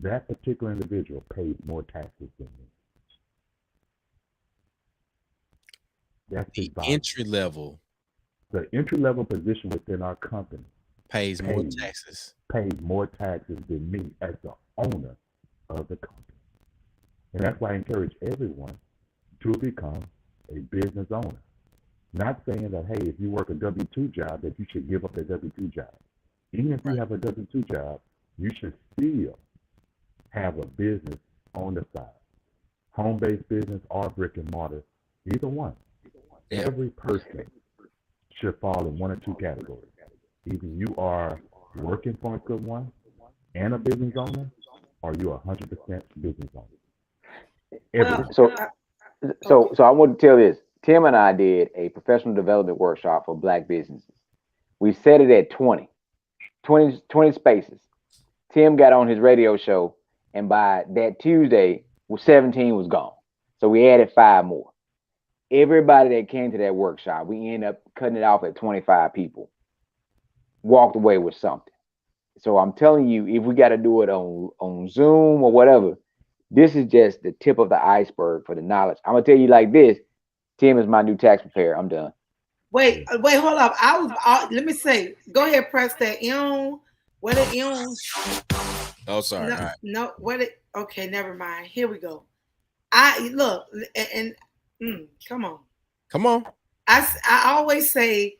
[SPEAKER 4] that particular individual pays more taxes than me. That's
[SPEAKER 1] the entry level.
[SPEAKER 4] The entry level position within our company
[SPEAKER 1] pays more taxes.
[SPEAKER 4] Pays more taxes than me as the owner of the company. And that's why I encourage everyone to become a business owner. Not saying that, hey, if you work a W-2 job, that you should give up that W-2 job. Even if you have a W-2 job, you should still have a business on the side. Home-based business or brick and mortar, either one. Yeah. Every person should fall in one or two categories. Either you are working for a good one and a business owner, or you're 100% business owner.
[SPEAKER 3] So I want to tell this. Tim and I did a professional development workshop for Black businesses. We set it at 20 spaces. Tim got on his radio show, and by that Tuesday, 17 was gone. So we added 5 more. Everybody that came to that workshop, we ended up cutting it off at 25 people, walked away with something. So I'm telling you, if we got to do it on Zoom or whatever, this is just the tip of the iceberg for the knowledge. I'm going to tell you like this. Tim is my new tax preparer. I'm done.
[SPEAKER 2] Wait, hold up. Let me say, go ahead, press that. What it
[SPEAKER 1] Oh, sorry.
[SPEAKER 2] No,
[SPEAKER 1] right.
[SPEAKER 2] no, okay, never mind. Here we go. Come on. I always say,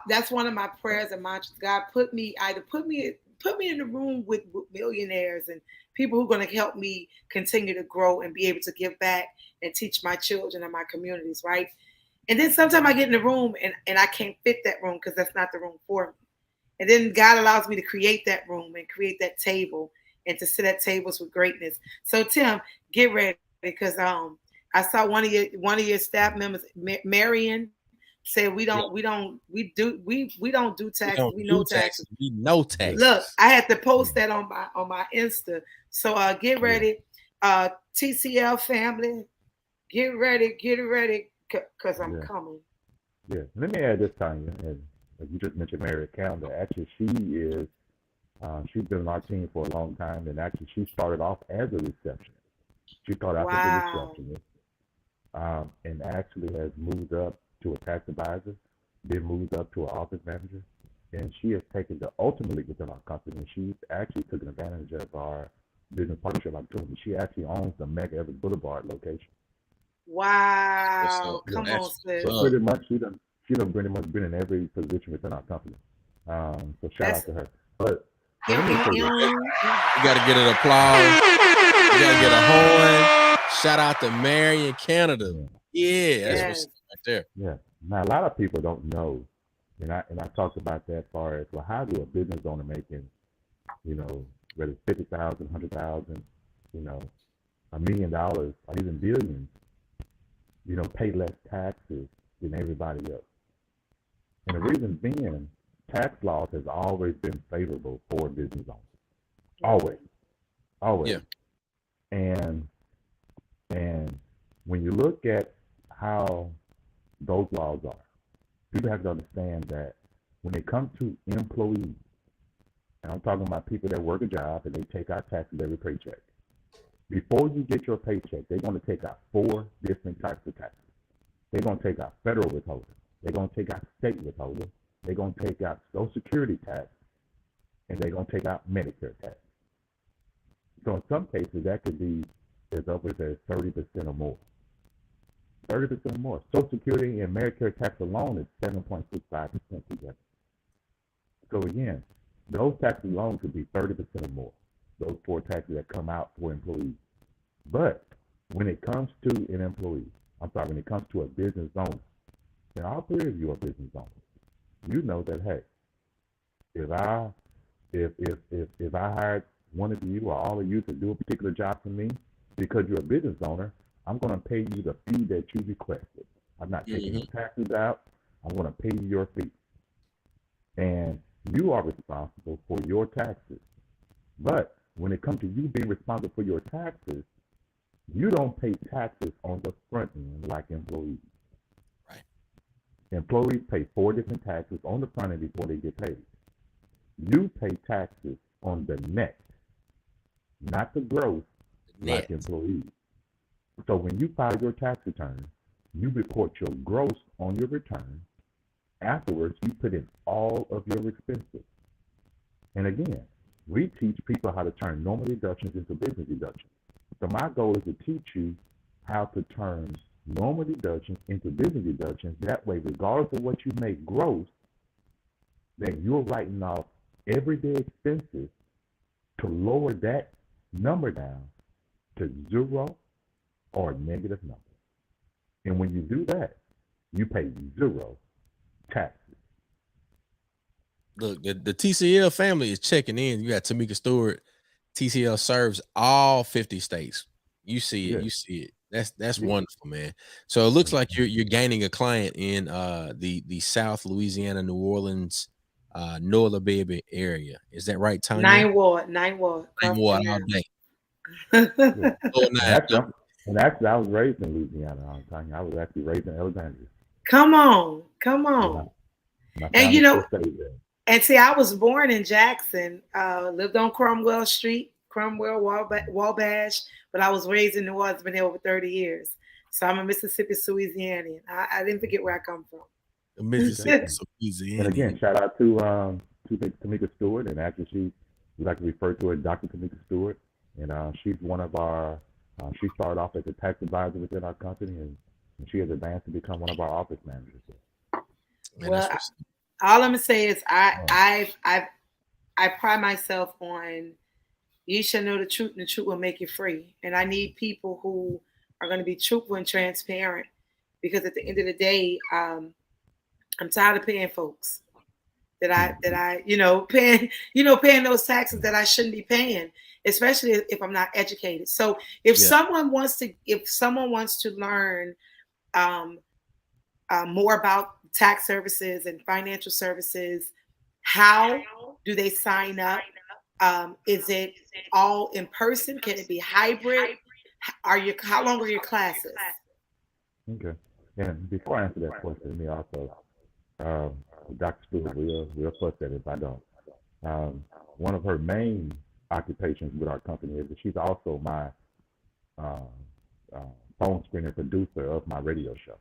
[SPEAKER 2] that's one of my prayers and mantras. God, put me in the room with millionaires and people who are going to help me continue to grow and be able to give back and teach my children and my communities, right? And then sometimes I get in the room and I can't fit that room because that's not the room for me. And then God allows me to create that room and create that table and to sit at tables with greatness. So Tim, get ready, because I saw one of your staff members, Marion, said we don't do taxes. We know taxes.
[SPEAKER 1] We know taxes.
[SPEAKER 2] Look, I had to post that on my Insta. So get ready, TCL family, get ready, because I'm coming.
[SPEAKER 4] Yeah, let me add this, Tanya, and you just mentioned Mary Calendar. Actually, she's been on our team for a long time, and actually she started off as a receptionist. She started out as a receptionist, and actually has moved up to a tax advisor, then moved up to an office manager, and she has taken the ultimately within our company. And she's actually taken advantage of our business partnership opportunity. She actually owns the Mega Everett Boulevard location.
[SPEAKER 2] Wow! Come on, sis.
[SPEAKER 4] So pretty much, she done pretty much been in every position within our company. So shout out to her. But
[SPEAKER 1] you got to get an applause. You got to get a horn. Shout out to Marion, Canada. Yeah, that's what's right there.
[SPEAKER 4] Yeah. Now a lot of people don't know, and I talked about that as far as, well, how do a business owner making, whether it's 50,000, 100,000, $1 million, or even billions, pay less taxes than everybody else. And the reason being, tax laws has always been favorable for business owners. Always.
[SPEAKER 1] Yeah.
[SPEAKER 4] And when you look at how those laws are, people have to understand that when it comes to employees, and I'm talking about people that work a job and they take out taxes every paycheck. Before you get your paycheck, they're going to take out 4 different types of taxes. They're going to take out federal withholding. They're going to take out state withholding. They're going to take out Social Security tax. And they're going to take out Medicare tax. So in some cases, that could be as upwards as 30% or more. 30% or more. Social Security and Medicare tax alone is 7.65% together. So again, those taxes alone could be 30% or more. Those 4 taxes that come out for employees. But when it comes to an employee, when it comes to a business owner, and all 3 of you are business owners, you know that, hey, if I hired one of you or all of you to do a particular job for me, because you're a business owner, I'm going to pay you the fee that you requested. I'm not taking your taxes out. I'm going to pay you your fee. And you are responsible for your taxes. But when it comes to you being responsible for your taxes, you don't pay taxes on the front end like employees.
[SPEAKER 1] Right.
[SPEAKER 4] Employees pay 4 different taxes on the front end before they get paid. You pay taxes on the net not the gross, like employees. So when you file your tax return, you report your gross on your return. Afterwards, you put in all of your expenses. And again, we teach people how to turn normal deductions into business deductions. So my goal is to teach you how to turn normal deductions into business deductions. That way, regardless of what you make gross, that you're writing off everyday expenses to lower that number down to zero or a negative number. And when you do that, you pay zero taxes.
[SPEAKER 1] Look, the TCL family is checking in. You got Tamika Stewart. TCL serves all 50 states. You see it.
[SPEAKER 4] Yes.
[SPEAKER 1] You see it. That's wonderful, man. So it looks like you're gaining a client in the South Louisiana, New Orleans, Nola Baby area. Is that right, Tanya?
[SPEAKER 2] 9 Ward.
[SPEAKER 1] 9 Ward all day.
[SPEAKER 4] Yeah. And actually, I was raised in Louisiana. I was actually raised in Alexandria.
[SPEAKER 2] Come on. And you know, and see, I was born in Jackson, lived on Cromwell Street, Wabash, but I was raised in New Orleans, been here over 30 years. So I'm a Mississippi Louisianian. I didn't forget where I come from.
[SPEAKER 1] Mississippi Louisiana.
[SPEAKER 4] And again, shout out to Tamika Stewart, and actually we like to refer to her as Dr. Tamika Stewart, and she's one of our. She started off as a tax advisor within our company, and she has advanced to become one of our office managers.
[SPEAKER 2] Man, well, all I'm gonna say is I pride myself on you shall know the truth, and the truth will make you free. And I need people who are going to be truthful and transparent, because at the end of the day, I'm tired of paying folks that I paying those taxes that I shouldn't be paying, especially if I'm not educated. So if someone wants to learn more about tax services and financial services, how do they sign up? Is it all in person? Can it be hybrid? How long are your classes?
[SPEAKER 4] Okay. And before I answer that question, let me also, Dr. Stewart will fuss that if I don't. One of her main occupations with our company is that she's also my phone screener producer of my radio show.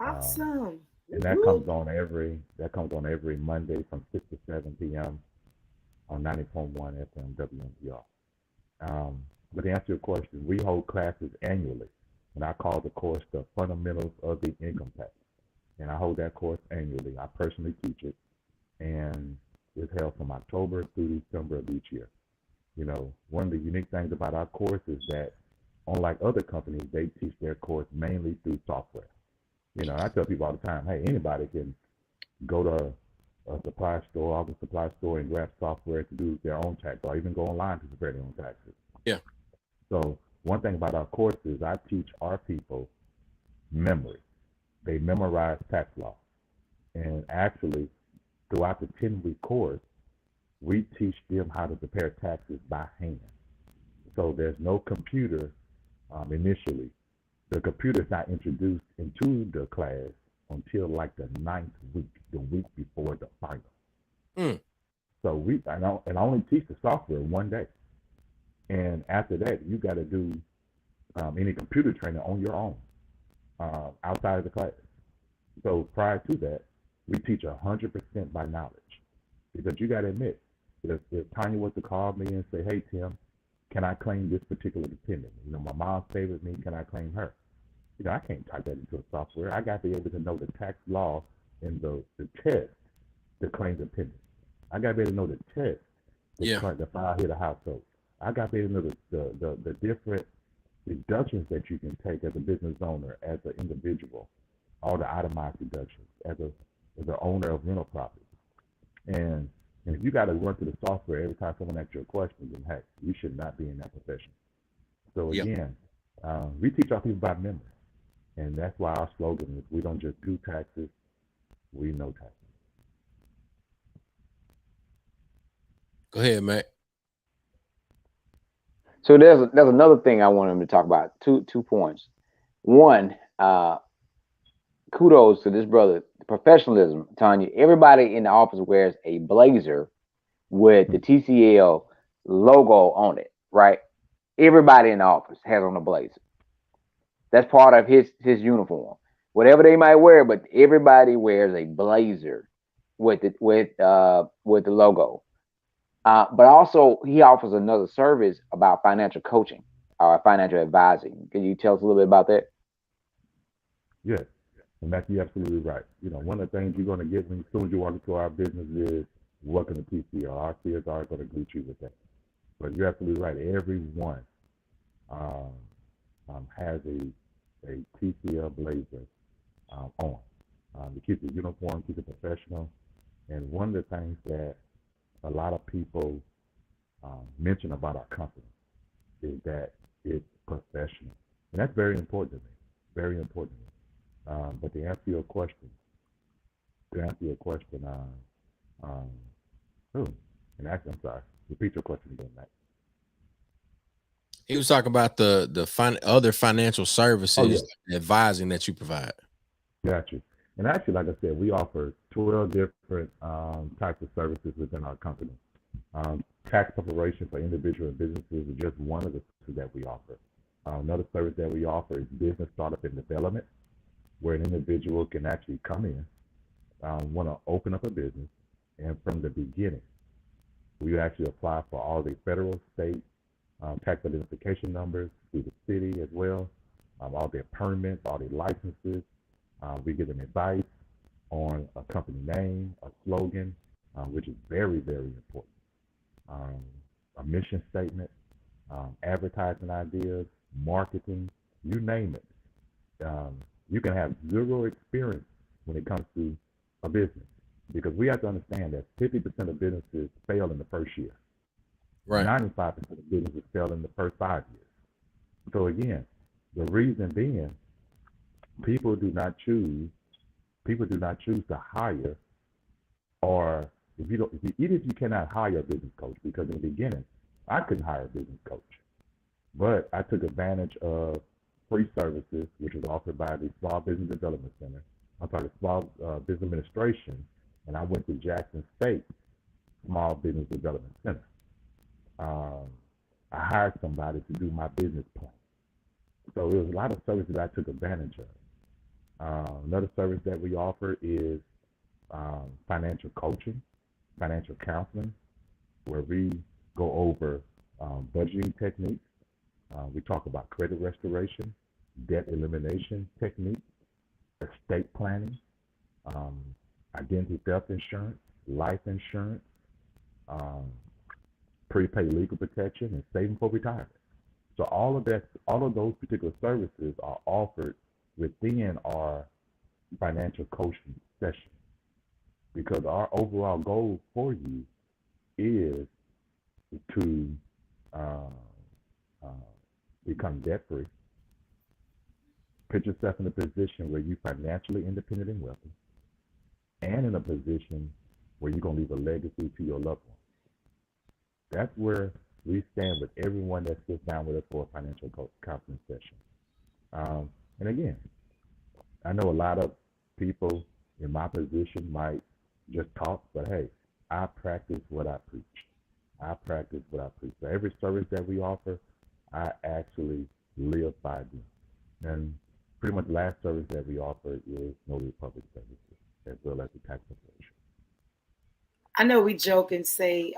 [SPEAKER 2] Awesome.
[SPEAKER 4] And that comes on every Monday from 6 to 7 p.m. on 90.1 FM WNPR. But to answer your question, we hold classes annually, and I call the course the Fundamentals of the Income Tax. And I hold that course annually. I personally teach it, and it's held from October through December of each year. You know, one of the unique things about our course is that, unlike other companies, they teach their course mainly through software. You know, I tell people all the time, hey, anybody can go to a supply store, office supply store, and grab software to do their own tax, or even go online to prepare their own taxes.
[SPEAKER 1] Yeah. So
[SPEAKER 4] one thing about our course is I teach our people memory. They memorize tax law. And actually, throughout the 10-week course, we teach them how to prepare taxes by hand. So there's no computer initially. The computer is not introduced into the class until like the 9th week, the week before the final. So I only teach the software one day. And after that, you got to do any computer training on your own outside of the class. So prior to that, we teach 100% by knowledge. Because you got to admit, if Tanya was to call me and say, hey, Tim, can I claim this particular dependent? You know, my mom stayed with me, can I claim her? You know, I can't type that into a software. I got to be able to know the tax law and the test to claim dependent. I got to be able to know the test to file here the household. I got to be able to know the different deductions that you can take as a business owner, as an individual, all the itemized deductions, as an owner of rental property. And if you got to run through the software every time someone asks you a question, then heck, you should not be in that profession. So again, we teach our people by memory. And that's why our slogan is, we don't just do taxes, we know taxes.
[SPEAKER 1] Go ahead, Matt.
[SPEAKER 3] So there's another thing I want him to talk about. Two points. One, kudos to this brother. Professionalism, Tanya. Everybody in the office wears a blazer with the TCL logo on it, right? Everybody in the office has on a blazer. That's part of his uniform. Whatever they might wear, but everybody wears a blazer with the logo. But also, he offers another service about financial coaching or financial advising. Can you tell us a little bit about that?
[SPEAKER 4] Yes, and Matt, you're absolutely right. One of the things you're going to get as soon as you walk into our business is welcome to TCL. Our CSR are going to greet you with that. But you're absolutely right. Everyone has a TCL blazer on. To keep the uniform, keep it professional. And one of the things that a lot of people mention about our company is that it's professional. And that's very important to me, very important to me. But to answer your question, and actually, I'm sorry, repeat your question again, Matt.
[SPEAKER 1] He was talking about the other financial services advising that you provide.
[SPEAKER 4] Got you. And actually, like I said, we offer 12 different types of services within our company. Tax preparation for individual and businesses is just one of the two that we offer. Another service that we offer is business startup and development, where an individual can actually come in, want to open up a business, and from the beginning, we actually apply for all the federal, state, tax identification numbers through the city as well, all their permits, all their licenses. We give them advice on a company name, a slogan, which is very, very important. A mission statement, advertising ideas, marketing, you name it. You can have zero experience when it comes to a business, because we have to understand that 50% of businesses fail in the first year. Right. 95% of businesses fail in the first 5 years. So again, the reason being, people do not choose to hire, or even if you cannot hire a business coach, because in the beginning, I couldn't hire a business coach, but I took advantage of free services, which was offered by the Small Business Development Center. The Small Business Administration, and I went to Jackson State Small Business Development Center. I hired somebody to do my business plan. So there was a lot of services that I took advantage of. Another service that we offer is financial coaching, financial counseling, where we go over budgeting techniques. We talk about credit restoration, debt elimination techniques, estate planning, identity theft insurance, life insurance, prepaid legal protection, and saving for retirement. So all of those particular services are offered within our financial coaching session, because our overall goal for you is to become debt free, put yourself in a position where you're financially independent and wealthy, and in a position where you're going to leave a legacy to your loved ones. That's where we stand with everyone that sits down with us for a financial counseling session. And again, I know a lot of people in my position might just talk, but hey, I practice what I preach. So every service that we offer, I actually live by them. And pretty much the last service that we offer is Notary Public Services, as well as the tax preparation.
[SPEAKER 2] I know we joke and say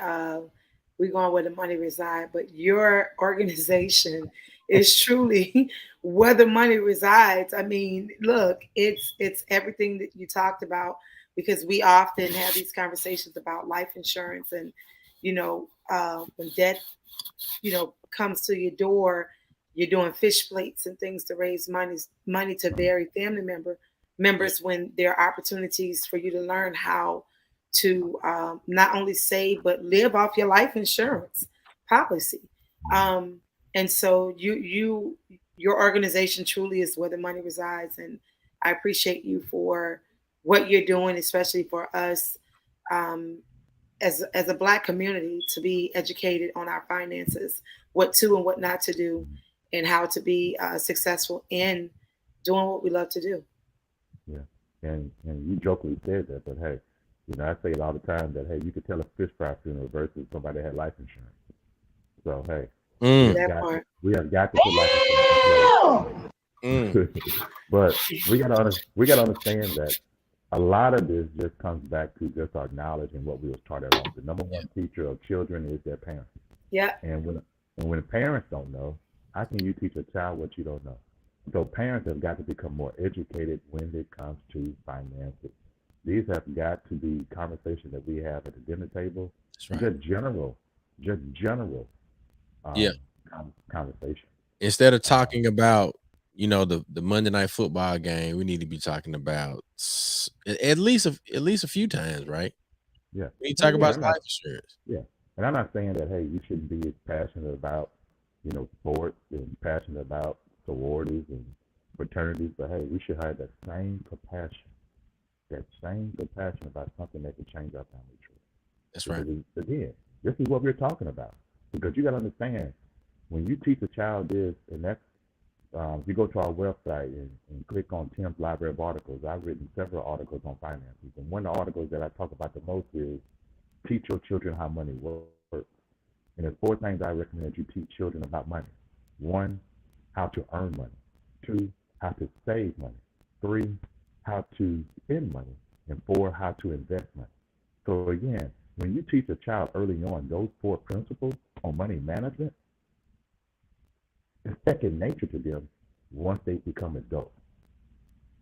[SPEAKER 2] we're going where the money resides, but your organization is truly where the money resides. I mean, look, it's everything that you talked about, because we often have these conversations about life insurance, and when death comes to your door, you're doing fish plates and things to raise money to bury family members when there are opportunities for you to learn how to not only save but live off your life insurance policy. And so your organization truly is where the money resides, and I appreciate you for what you're doing, especially for us as a Black community, to be educated on our finances, what to and what not to do, and how to be successful in doing what we love to do.
[SPEAKER 4] Yeah, and you jokingly said that, but hey, I say it all the time that, hey, you could tell a fish fry funeral versus somebody that had life insurance. So, hey, We have got to put like but we gotta understand that a lot of this just comes back to just our knowledge and what we was taught at home. The number one teacher of children is their parents.
[SPEAKER 2] Yeah.
[SPEAKER 4] And when parents don't know, how can you teach a child what you don't know? So parents have got to become more educated when it comes to finances. These have got to be conversations that we have at the dinner table. Right. Just general conversation.
[SPEAKER 1] Instead of talking about, the Monday Night Football game, we need to be talking about at least a few times, right?
[SPEAKER 4] Yeah.
[SPEAKER 1] We talk about life insurance.
[SPEAKER 4] Yeah. And I'm not saying that, hey, you shouldn't be as passionate about, sports and passionate about sororities and fraternities, but hey, we should have that same compassion about something that could change our family tree.
[SPEAKER 1] That's right.
[SPEAKER 4] Again, this is what we're talking about. Because you got to understand, when you teach a child this, and that's, if you go to our website and click on Tim's Library of Articles, I've written several articles on finances. And one of the articles that I talk about the most is teach your children how money works. And there's 4 things I recommend you teach children about money. 1, how to earn money. 2, how to save money. 3, how to spend money. And 4, how to invest money. So again, when you teach a child early on those 4 principles on money management, it's second nature to them once they become adults.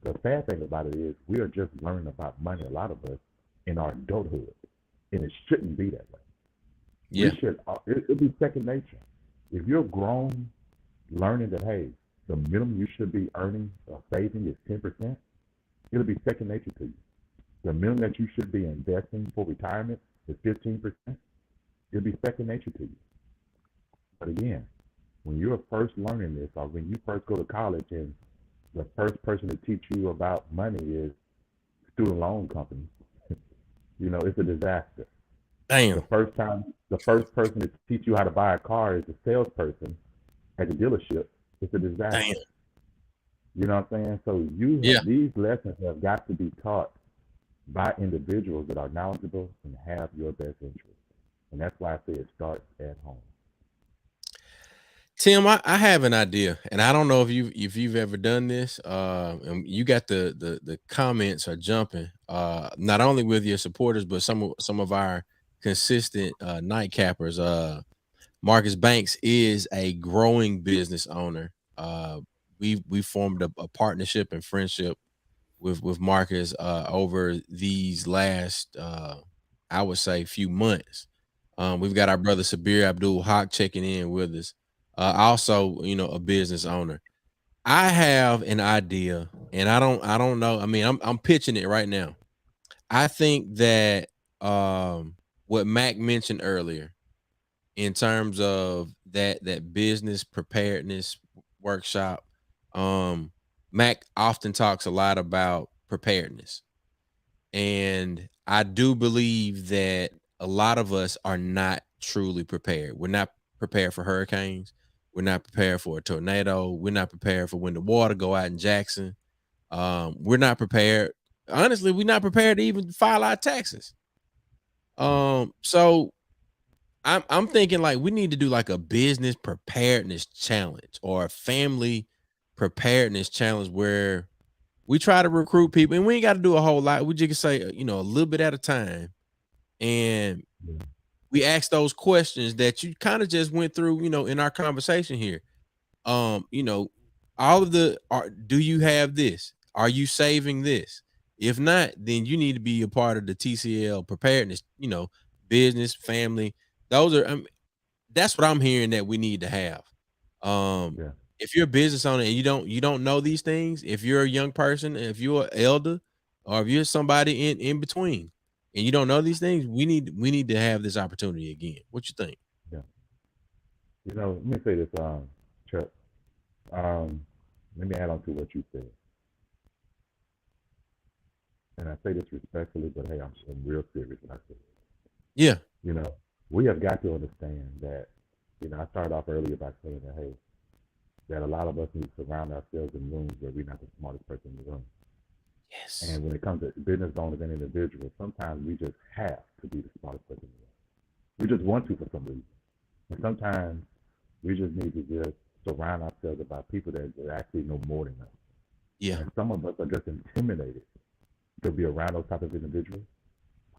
[SPEAKER 4] The bad thing about it is we are just learning about money, a lot of us, in our adulthood. And it shouldn't be that way.
[SPEAKER 1] Yeah.
[SPEAKER 4] It'll be second nature. If you're grown, learning that, hey, the minimum you should be earning or saving is 10%, it'll be second nature to you. The minimum that you should be investing for retirement is 15%, it'll be second nature to you. But again, when you're first learning this, or when you first go to college and the first person to teach you about money is student loan companies, it's a disaster.
[SPEAKER 1] Damn.
[SPEAKER 4] The first person to teach you how to buy a car is a salesperson at the dealership. It's a disaster.
[SPEAKER 1] Damn.
[SPEAKER 4] You know what I'm saying? So these lessons have got to be taught by individuals that are knowledgeable and have your best interest. And that's why I say it starts at home.
[SPEAKER 1] Tim, I have an idea, and I don't know if you've ever done this. And you got the comments are jumping, not only with your supporters, but some of our consistent nightcappers. Marcus Banks is a growing business owner. We formed a partnership and friendship with Marcus over these last I would say few months. We've got our brother Sabir Abdul Haq checking in with us. Also, a business owner. I have an idea, and I don't know. I mean, I'm pitching it right now. I think that what Mac mentioned earlier, in terms of that business preparedness workshop, Mac often talks a lot about preparedness, and I do believe that a lot of us are not truly prepared. We're not prepared for hurricanes. We're not prepared for a tornado. We're not prepared for when the water go out in Jackson. We're not prepared. Honestly, we're not prepared to even file our taxes. So I'm thinking like we need to do like a business preparedness challenge or a family preparedness challenge where we try to recruit people, and we ain't got to do a whole lot. We just say, a little bit at a time. And we ask those questions that you kind of just went through, in our conversation here. All of do you have this? Are you saving this? If not, then you need to be a part of the TCL preparedness, business, family. Those are, that's what I'm hearing that we need to have. If you're a business owner and you don't know these things, if you're a young person, if you're an elder, or if you're somebody in between, and you don't know these things, we need to have this opportunity again. What you think?
[SPEAKER 4] Yeah. Let me say this, Chuck. Let me add on to what you said. And I say this respectfully, but hey, I'm real serious when I say it.
[SPEAKER 1] Yeah.
[SPEAKER 4] We have got to understand that, I started off earlier by saying that, hey, that a lot of us need to surround ourselves in rooms where we're not the smartest person in the room.
[SPEAKER 1] Yes.
[SPEAKER 4] And when it comes to business owners and individuals, sometimes we just have to be the smartest person in the room. We just want to for some reason. And sometimes We just need to just surround ourselves about people that actually know more than us.
[SPEAKER 1] Yeah.
[SPEAKER 4] And some of us are just intimidated to be around those type of individuals.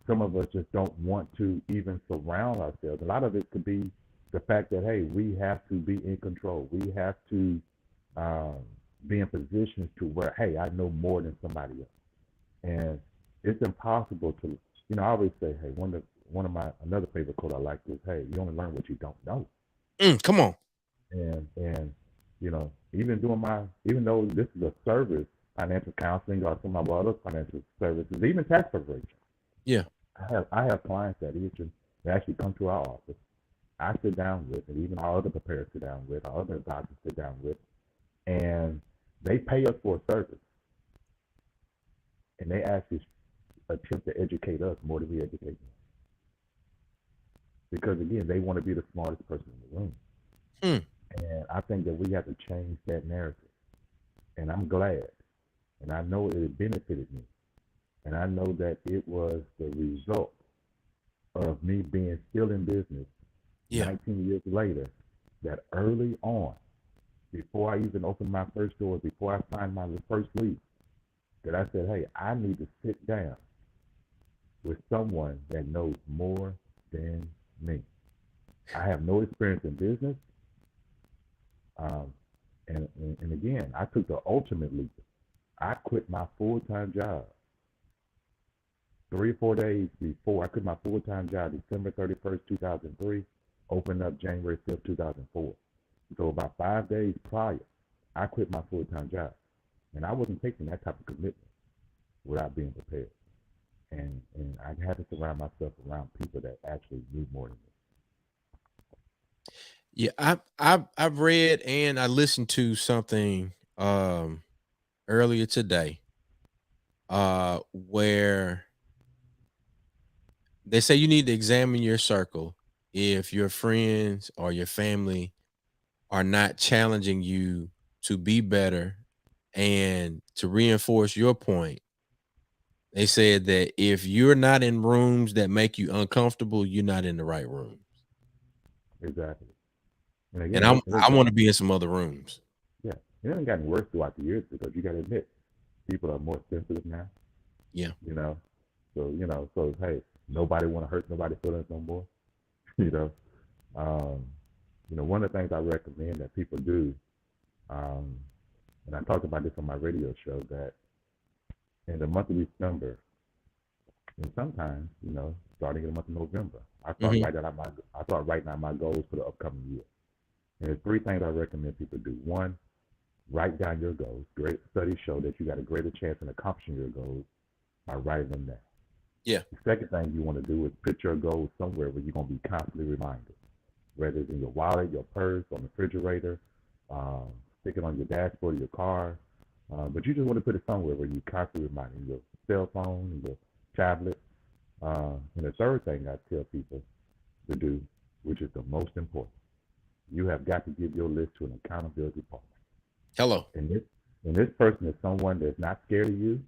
[SPEAKER 4] Some of us just don't want to even surround ourselves. A lot of it could be the fact that, hey, we have to be in control. We have to be in positions to where, hey, I know more than somebody else. And it's impossible to, I always say, hey, another favorite quote I like is, hey, you only learn what you don't know.
[SPEAKER 1] Come on.
[SPEAKER 4] And even though this is a service, financial counseling or some of our other financial services, even tax preparation.
[SPEAKER 1] Yeah.
[SPEAKER 4] I have clients that actually come to our office. I sit down with, and even our other preparers sit down with, our other advisors sit down with, and they pay us for a service. And they actually attempt to educate us more than we educate them. Because again, they want to be the smartest person in the room. And I think that we have to change that narrative. And I'm glad. And I know it benefited me. And I know that it was the result of me being still in business 19 years later, that early on, before I even opened my first door, before I signed my first lease, that I said, hey, I need to sit down with someone that knows more than me. I have no experience in business. And again, I took the ultimate leap. I quit my full-time job 3 or 4 days before. I quit my full-time job December 31st, 2003, opened up January 5th, 2004. So about 5 days prior, I quit my full-time job. And I wasn't taking that type of commitment without being prepared. And I had to surround myself around people that actually knew more than me.
[SPEAKER 1] Yeah, I've read and I listened to something earlier today where they say you need to examine your circle if your friends or your family are not challenging you to be better. And to reinforce your point, they said that if you're not in rooms that make you uncomfortable, you're not in the right rooms.
[SPEAKER 4] Exactly.
[SPEAKER 1] And again, I want to be in some other rooms.
[SPEAKER 4] Yeah. It hasn't gotten worse throughout the years because you got to admit, people are more sensitive now.
[SPEAKER 1] Yeah.
[SPEAKER 4] So hey, nobody want to hurt nobody's feelings no more. One of the things I recommend that people do, and I talked about this on my radio show, that in the month of December, and sometimes, starting in the month of November, I start writing out my goals for the upcoming year. And there's 3 things I recommend people do. 1, write down your goals. Great studies show that you got a greater chance in accomplishing your goals by writing them down.
[SPEAKER 1] Yeah.
[SPEAKER 4] The second thing you want to do is put your goals somewhere where you're going to be constantly reminded, whether it's in your wallet, your purse, on the refrigerator, stick it on your dashboard of your car. But you just want to put it somewhere where you're constantly reminded, your cell phone, your tablet. And the third thing I tell people to do, which is the most important, you have got to give your list to an accountability partner.
[SPEAKER 1] Hello.
[SPEAKER 4] And this person is someone that's not scared of you.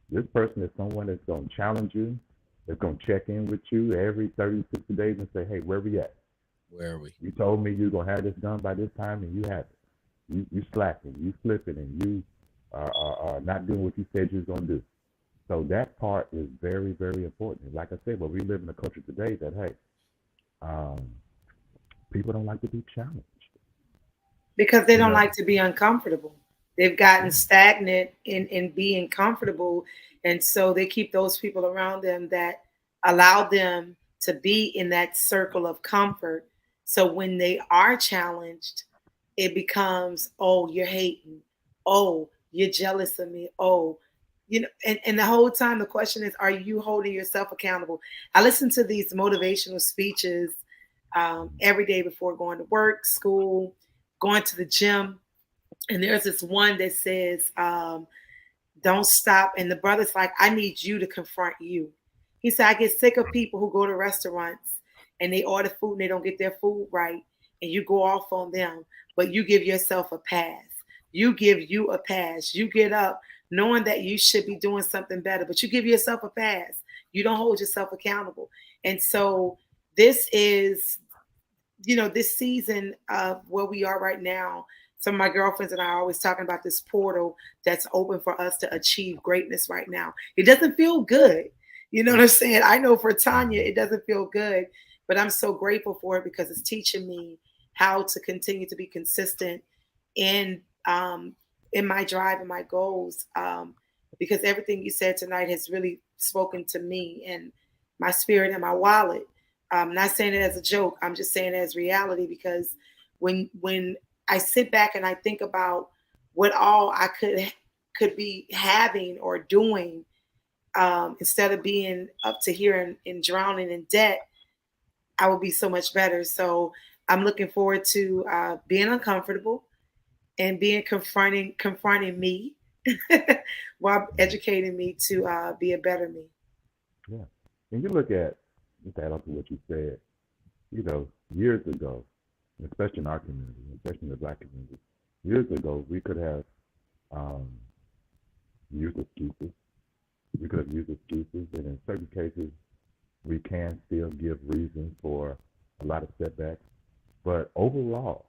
[SPEAKER 4] This person is someone that's going to challenge you, that's going to check in with you every 30, 60 days and say, hey, where we at?
[SPEAKER 1] Where are we?
[SPEAKER 4] You told me you're going to have this done by this time, and you haven't. You slacking, you slipping, and you are not doing what you said you was going to do. So that part is very, very important. Like I said, we live in a culture today that, hey, people don't like to be challenged.
[SPEAKER 2] Because they don't like to be uncomfortable. They've gotten stagnant in being comfortable. And so they keep those people around them that allow them to be in that circle of comfort. So when they are challenged, it becomes, oh, you're hating. Oh, you're jealous of me. Oh, and the whole time the question is, are you holding yourself accountable? I listen to these motivational speeches every day before going to work, school, going to the gym. And there's this one that says, don't stop. And the brother's like, I need you to confront you. He said, I get sick of people who go to restaurants and they order food and they don't get their food right. And you go off on them, but you give yourself a pass. You give you a pass. You get up knowing that you should be doing something better, but you give yourself a pass. You don't hold yourself accountable. And so this is this season of where we are right now, some of my girlfriends and I are always talking about this portal that's open for us to achieve greatness right now. It doesn't feel good. You know what I'm saying? I know for Tanya, it doesn't feel good, but I'm so grateful for it because it's teaching me how to continue to be consistent in my drive and my goals. Because everything you said tonight has really spoken to me and my spirit and my wallet. I'm not saying it as a joke. I'm just saying it as reality, because when I sit back and I think about what all I could be having or doing, instead of being up to here and drowning in debt, I would be so much better. So I'm looking forward to being uncomfortable and being confronting me while educating me to be a better me.
[SPEAKER 4] Yeah. And you look at, just add on to what you said, years ago, especially in our community, especially in the Black community, years ago, we could have used excuses. We could have used excuses, and in certain cases, we can still give reasons for a lot of setbacks. But overall,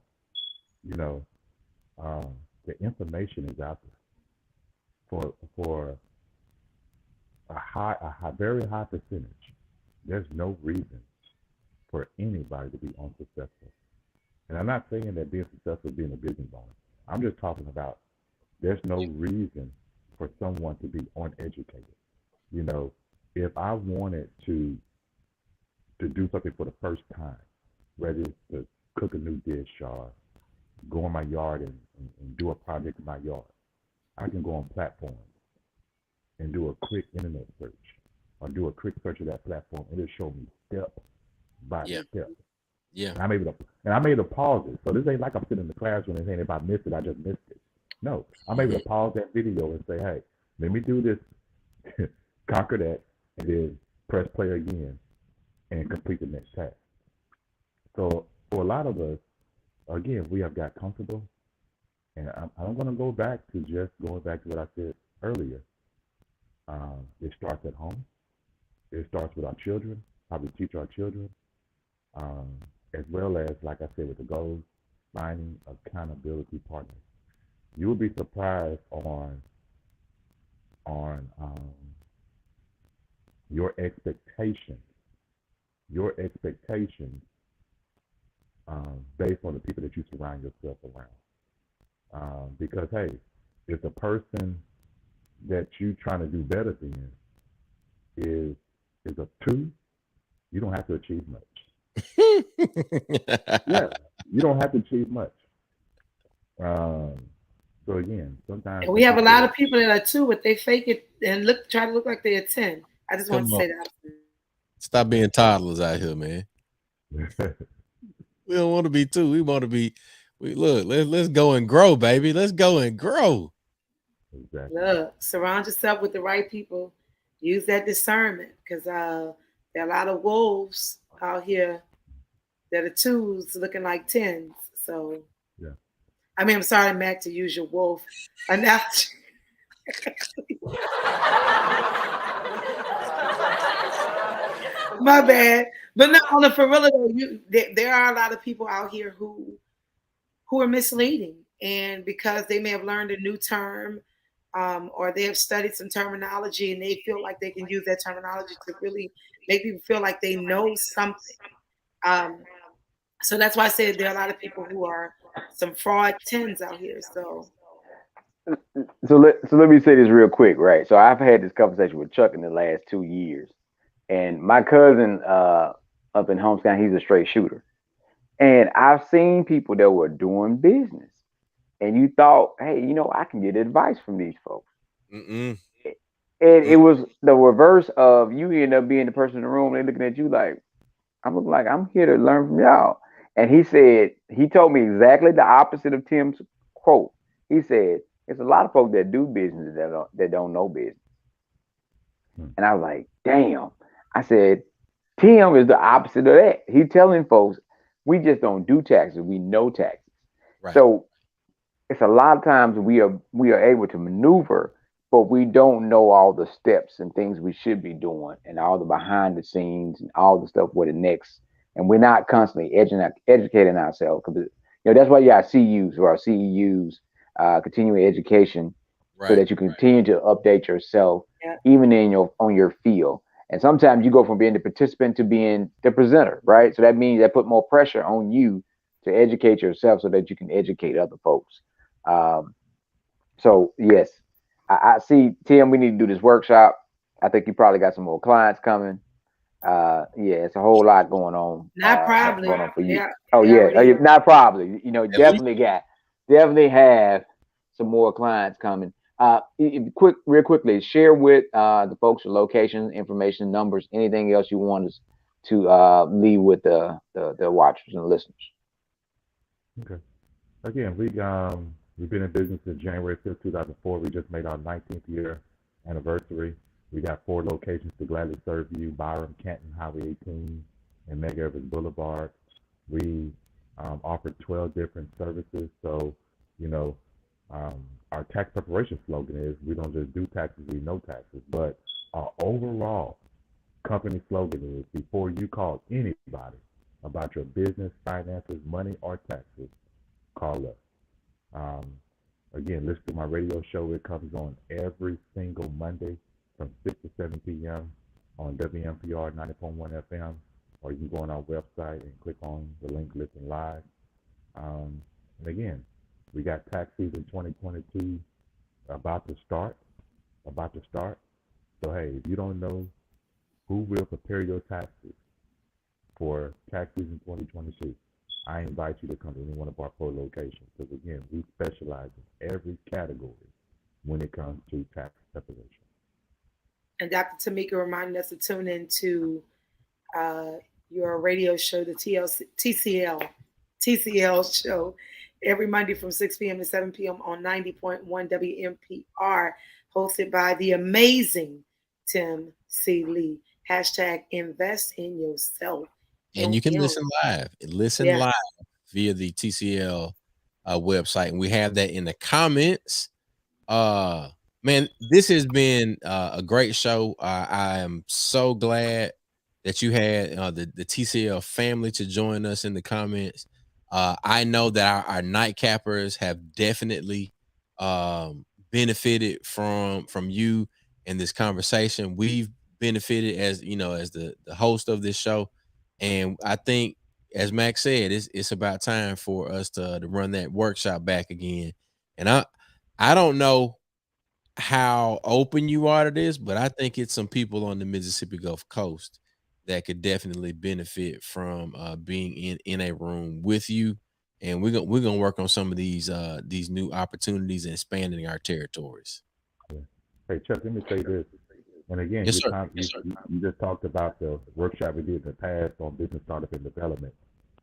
[SPEAKER 4] the information is out there for a very high percentage. There's no reason for anybody to be unsuccessful. And I'm not saying that being successful is being a business owner. I'm just talking about there's no reason for someone to be uneducated. If I wanted to do something for the first time, whether it's to cook a new dish or go in my yard and do a project in my yard, I can go on platforms and do a quick internet search or do a quick search of that platform, and it'll show me step by step.
[SPEAKER 1] Yeah.
[SPEAKER 4] And I'm able to pause it. So this ain't like I'm sitting in the classroom and saying, if I missed it, I just missed it. No, I'm able to pause that video and say, hey, let me do this, conquer that, and then press play again and complete the next task. So for a lot of us, again, we have got comfortable. And I'm going to go back to what I said earlier. It starts at home. It starts with our children, how we teach our children, as well as, like I said, with the goals, finding accountability partners. You will be surprised on your expectations based on the people that you surround yourself around. Because, hey, if the person that you're trying to do better than is a 2, you don't have to achieve much. Yeah, you don't have to achieve much. So again, sometimes
[SPEAKER 2] we have a lot of people that are 2, but they fake it and try to look like they're 10. I just want to say that.
[SPEAKER 1] Stop being toddlers out here, man. We don't want to be 2. We want to be. Let's go and grow, baby. Let's go and grow.
[SPEAKER 4] Exactly.
[SPEAKER 2] Look, surround yourself with the right people. Use that discernment, because there are a lot of wolves out here that are 2s looking like 10s. So,
[SPEAKER 4] yeah.
[SPEAKER 2] I mean, I'm sorry, Mac, to use your wolf analogy. My bad. But no, on the for real, there are a lot of people out here who are misleading, and because they may have learned a new term, or they have studied some terminology, and they feel like they can use that terminology to really make people feel like they know something. So that's why I said there are a lot of people who are some fraud 10s out here. So
[SPEAKER 3] let me say this real quick, right? So I've had this conversation with Chuck in the last 2 years, and my cousin up in Homestead, he's a straight shooter, and I've seen people that were doing business, and you thought, hey, I can get advice from these folks. And it was the reverse of you end up being the person in the room. They're looking at you like, I'm here to learn from y'all. And he told me exactly the opposite of Tim's quote. He said, there's a lot of folks that do business that don't know business. And I was like, damn. I said, Tim is the opposite of that. He's telling folks, we just don't do taxes. We know taxes. Right. So it's a lot of times we are able to maneuver, but we don't know all the steps and things we should be doing and all the behind the scenes and all the stuff where the next and we're not constantly educating ourselves. Because that's why you got CUs or CEUs, continuing education, so that you continue to update yourself, even on your field. And sometimes you go from being the participant to being the presenter, right? So that means that put more pressure on you to educate yourself so that you can educate other folks. So yes, I see, Tim, we need to do this workshop. I think you probably got some more clients coming. Yeah, it's a whole lot going on.
[SPEAKER 2] Not probably.
[SPEAKER 3] Going on for you. Not probably. Definitely have some more clients coming. Real quickly, share with the folks your locations, information, numbers, anything else you want us to leave with the watchers and listeners.
[SPEAKER 4] Okay. Again, we've been in business since January 5th, 2004. We just made our 19th year anniversary. We got 4 locations to gladly serve you: Byram, Canton, Highway 18, and Medgar Evers Boulevard. We offer 12 different services. So, our tax preparation slogan is, we don't just do taxes, we know taxes. But our overall company slogan is, before you call anybody about your business, finances, money, or taxes, call us. Again, listen to my radio show. It comes on every single Monday from 6 to 7 p.m. on WMPR 90.1 FM, or you can go on our website and click on the link Listen Live. And again, we got tax season 2022 about to start. So hey, if you don't know who will prepare your taxes for tax season 2022, I invite you to come to any one of our 4 locations, because again, we specialize in every category when it comes to tax preparation.
[SPEAKER 2] And Dr. Tamika reminded us to tune into your radio show, the TCL show, every Monday from 6 p.m. to 7 p.m. on 90.1 WMPR, hosted by the amazing Tim C. Lee. # invest in yourself.
[SPEAKER 1] And you can listen live via the TCL website. And we have that in the comments. Man, this has been a great show. I am so glad that you had the TCL family to join us in the comments. I know that our nightcappers have definitely benefited from you in this conversation. We've benefited as the host of this show. And I think, as Max said, it's about time for us to run that workshop back again. And I don't know how open you are to this, but I think it's some people on the Mississippi Gulf Coast that could definitely benefit from being in a room with you. And we're gonna work on some of these new opportunities and expanding our territories.
[SPEAKER 4] Hey Chuck, let me say this. And again, you just talked about the workshop we did in the past on business startup and development.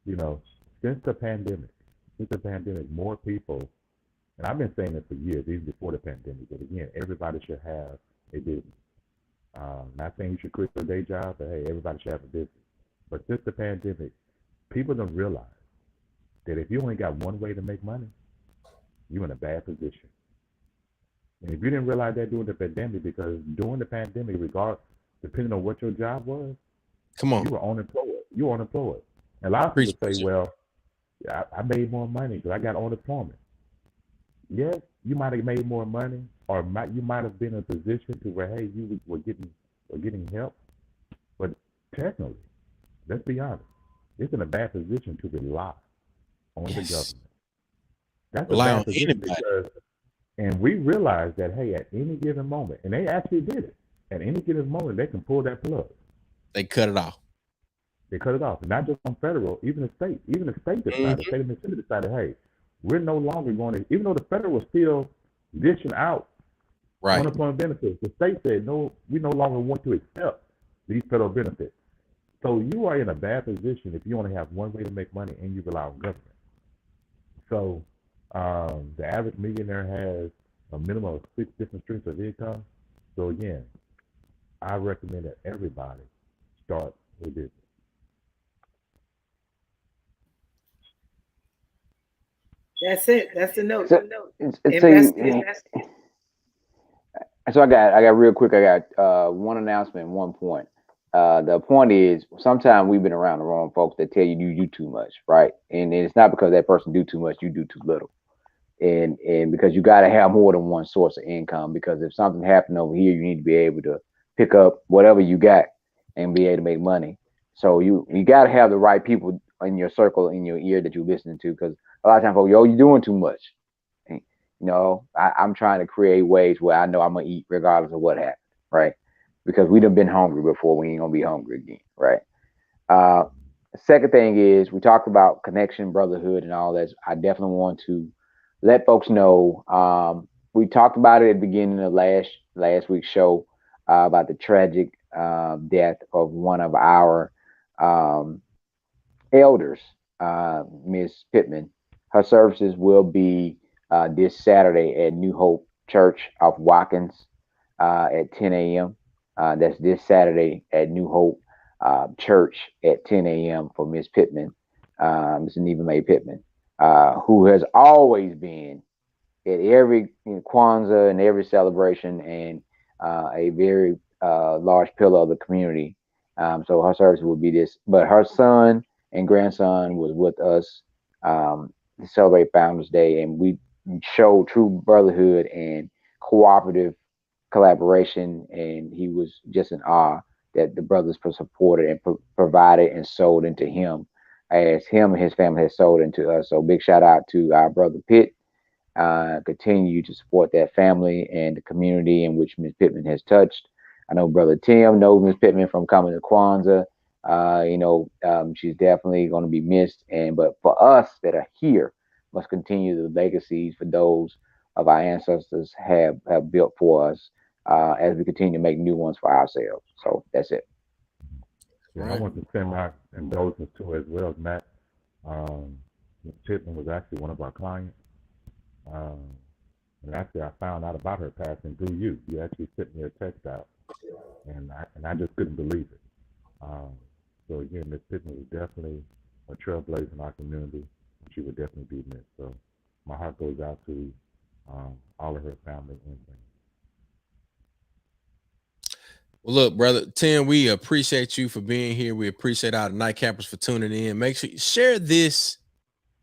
[SPEAKER 4] Since the pandemic, more people, and I've been saying this for years, even before the pandemic, but again, everybody should have a business. Not saying you should quit your day job, but hey, everybody should have a business. But since the pandemic, people don't realize that if you only got one way to make money, you're in a bad position. And if you didn't realize that during the pandemic, because during the pandemic, depending on what your job was, you were unemployed. And a lot of people say, well, I made more money because I got unemployment. Yes, you might have made more money, or you might have been in a position to where, hey, you were getting help. But technically, let's be honest, it's in a bad position to rely on the government. That's a bad position because, and we realized that, hey, at any given moment, and they actually did it, at any given moment, they can pull that plug.
[SPEAKER 1] They cut it off.
[SPEAKER 4] And not just on federal, even the state. Even the state decided, the state of Mississippi decided, hey, we're no longer going to, even though the federal was still dishing out unemployment benefits, the state said, no, we no longer want to accept these federal benefits. So you are in a bad position if you only have one way to make money and you rely on government. So the average millionaire has a minimum of 6 different streams of income. So again, I recommend that everybody start a business.
[SPEAKER 2] That's it. That's the note.
[SPEAKER 3] So I got real quick. I got one announcement, 1 point. the point is sometimes we've been around the wrong folks that tell you do too much, right? And it's not because that person do too much, you do too little. And because you got to have more than one source of income, because if something happened over here, you need to be able to pick up whatever you got and be able to make money. So you got to have the right people in your circle, in your ear that you're listening to, because a lot of times, you're doing too much. And, I'm trying to create ways where I know I'm gonna eat regardless of what happens, right? Because we done been hungry before, we ain't gonna be hungry again, right? Second thing is, we talked about connection, brotherhood, and all that. I definitely want to let folks know. We talked about it at the beginning of last week's show about the tragic death of one of our elders, Miss Pittman. Her services will be this Saturday at New Hope Church of Watkins at 10 a.m. That's this Saturday at New Hope Church at 10 a.m. for Miss Pittman, Miss Neva Mae Pittman, who has always been at every Kwanzaa and every celebration, and a very large pillar of the community. So her service will be this, but her son and grandson was with us to celebrate Founders Day, and we showed true brotherhood and cooperative collaboration, and he was just in awe that the brothers supported and provided and sold into him as him and his family has sold into us. So big shout out to our brother Pitt. Continue to support that family and the community in which Ms. Pittman has touched. I know Brother Tim knows Ms. Pittman from coming to Kwanzaa. She's definitely going to be missed. But for us that are here, must continue the legacies for those of our ancestors have built for us as we continue to make new ones for ourselves. So that's it.
[SPEAKER 4] Yeah, I want to send my condolences to as well, Matt. Ms. Pittman was actually one of our clients. And actually, I found out about her passing through you. You actually sent me a text out, and I just couldn't believe it. So again, Ms. Pittman was definitely a trailblazer in our community. She would definitely be missed. So my heart goes out to all of her family and friends.
[SPEAKER 1] Well, look, brother Tim, we appreciate you for being here. We appreciate our Nightcappers for tuning in. Make sure you share this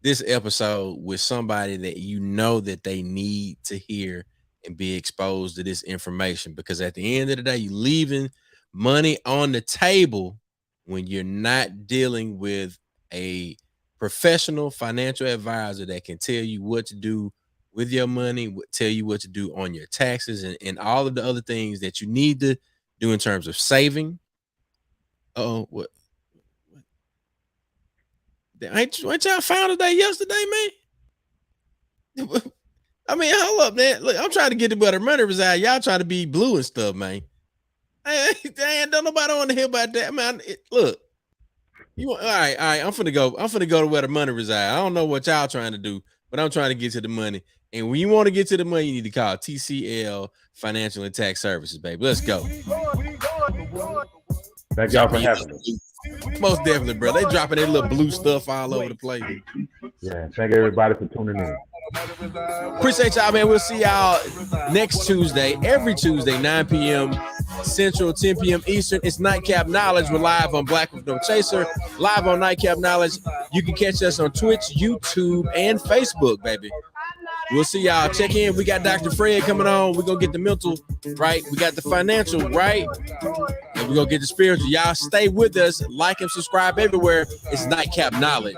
[SPEAKER 1] episode with somebody that you know that they need to hear and be exposed to this information, because at the end of the day, you're leaving money on the table when you're not dealing with a professional financial advisor that can tell you what to do with your money, tell you what to do on your taxes, and all of the other things that you need to do in terms of saving. Oh, what? Ain't y'all found today yesterday, man? I mean, hold up, man. Look, I'm trying to get the better money reside. Y'all trying to be blue and stuff, man. Don't nobody want to hear about that, man. Look, all right. I'm finna go to where the money reside. I don't know what y'all trying to do, but I'm trying to get to the money. And when you want to get to the money, you need to call TCL Financial and Tax Services, baby. Let's go.
[SPEAKER 4] Thank y'all for having us.
[SPEAKER 1] Most definitely, bro. They dropping their little blue stuff all over the place.
[SPEAKER 4] Yeah, thank everybody for tuning in.
[SPEAKER 1] Appreciate y'all, man. We'll see y'all next Tuesday, every Tuesday, 9 p.m. Central, 10 p.m. Eastern. It's Nightcap Knowledge. We're live on Black with No Chaser, live on Nightcap Knowledge. You can catch us on Twitch, YouTube, and Facebook, baby. We'll see y'all. Check in. We got Dr. Fred coming on. We're going to get the mental right. We got the financial right. And we're going to get the spiritual. Y'all stay with us. Like and subscribe everywhere. It's Nightcap Knowledge.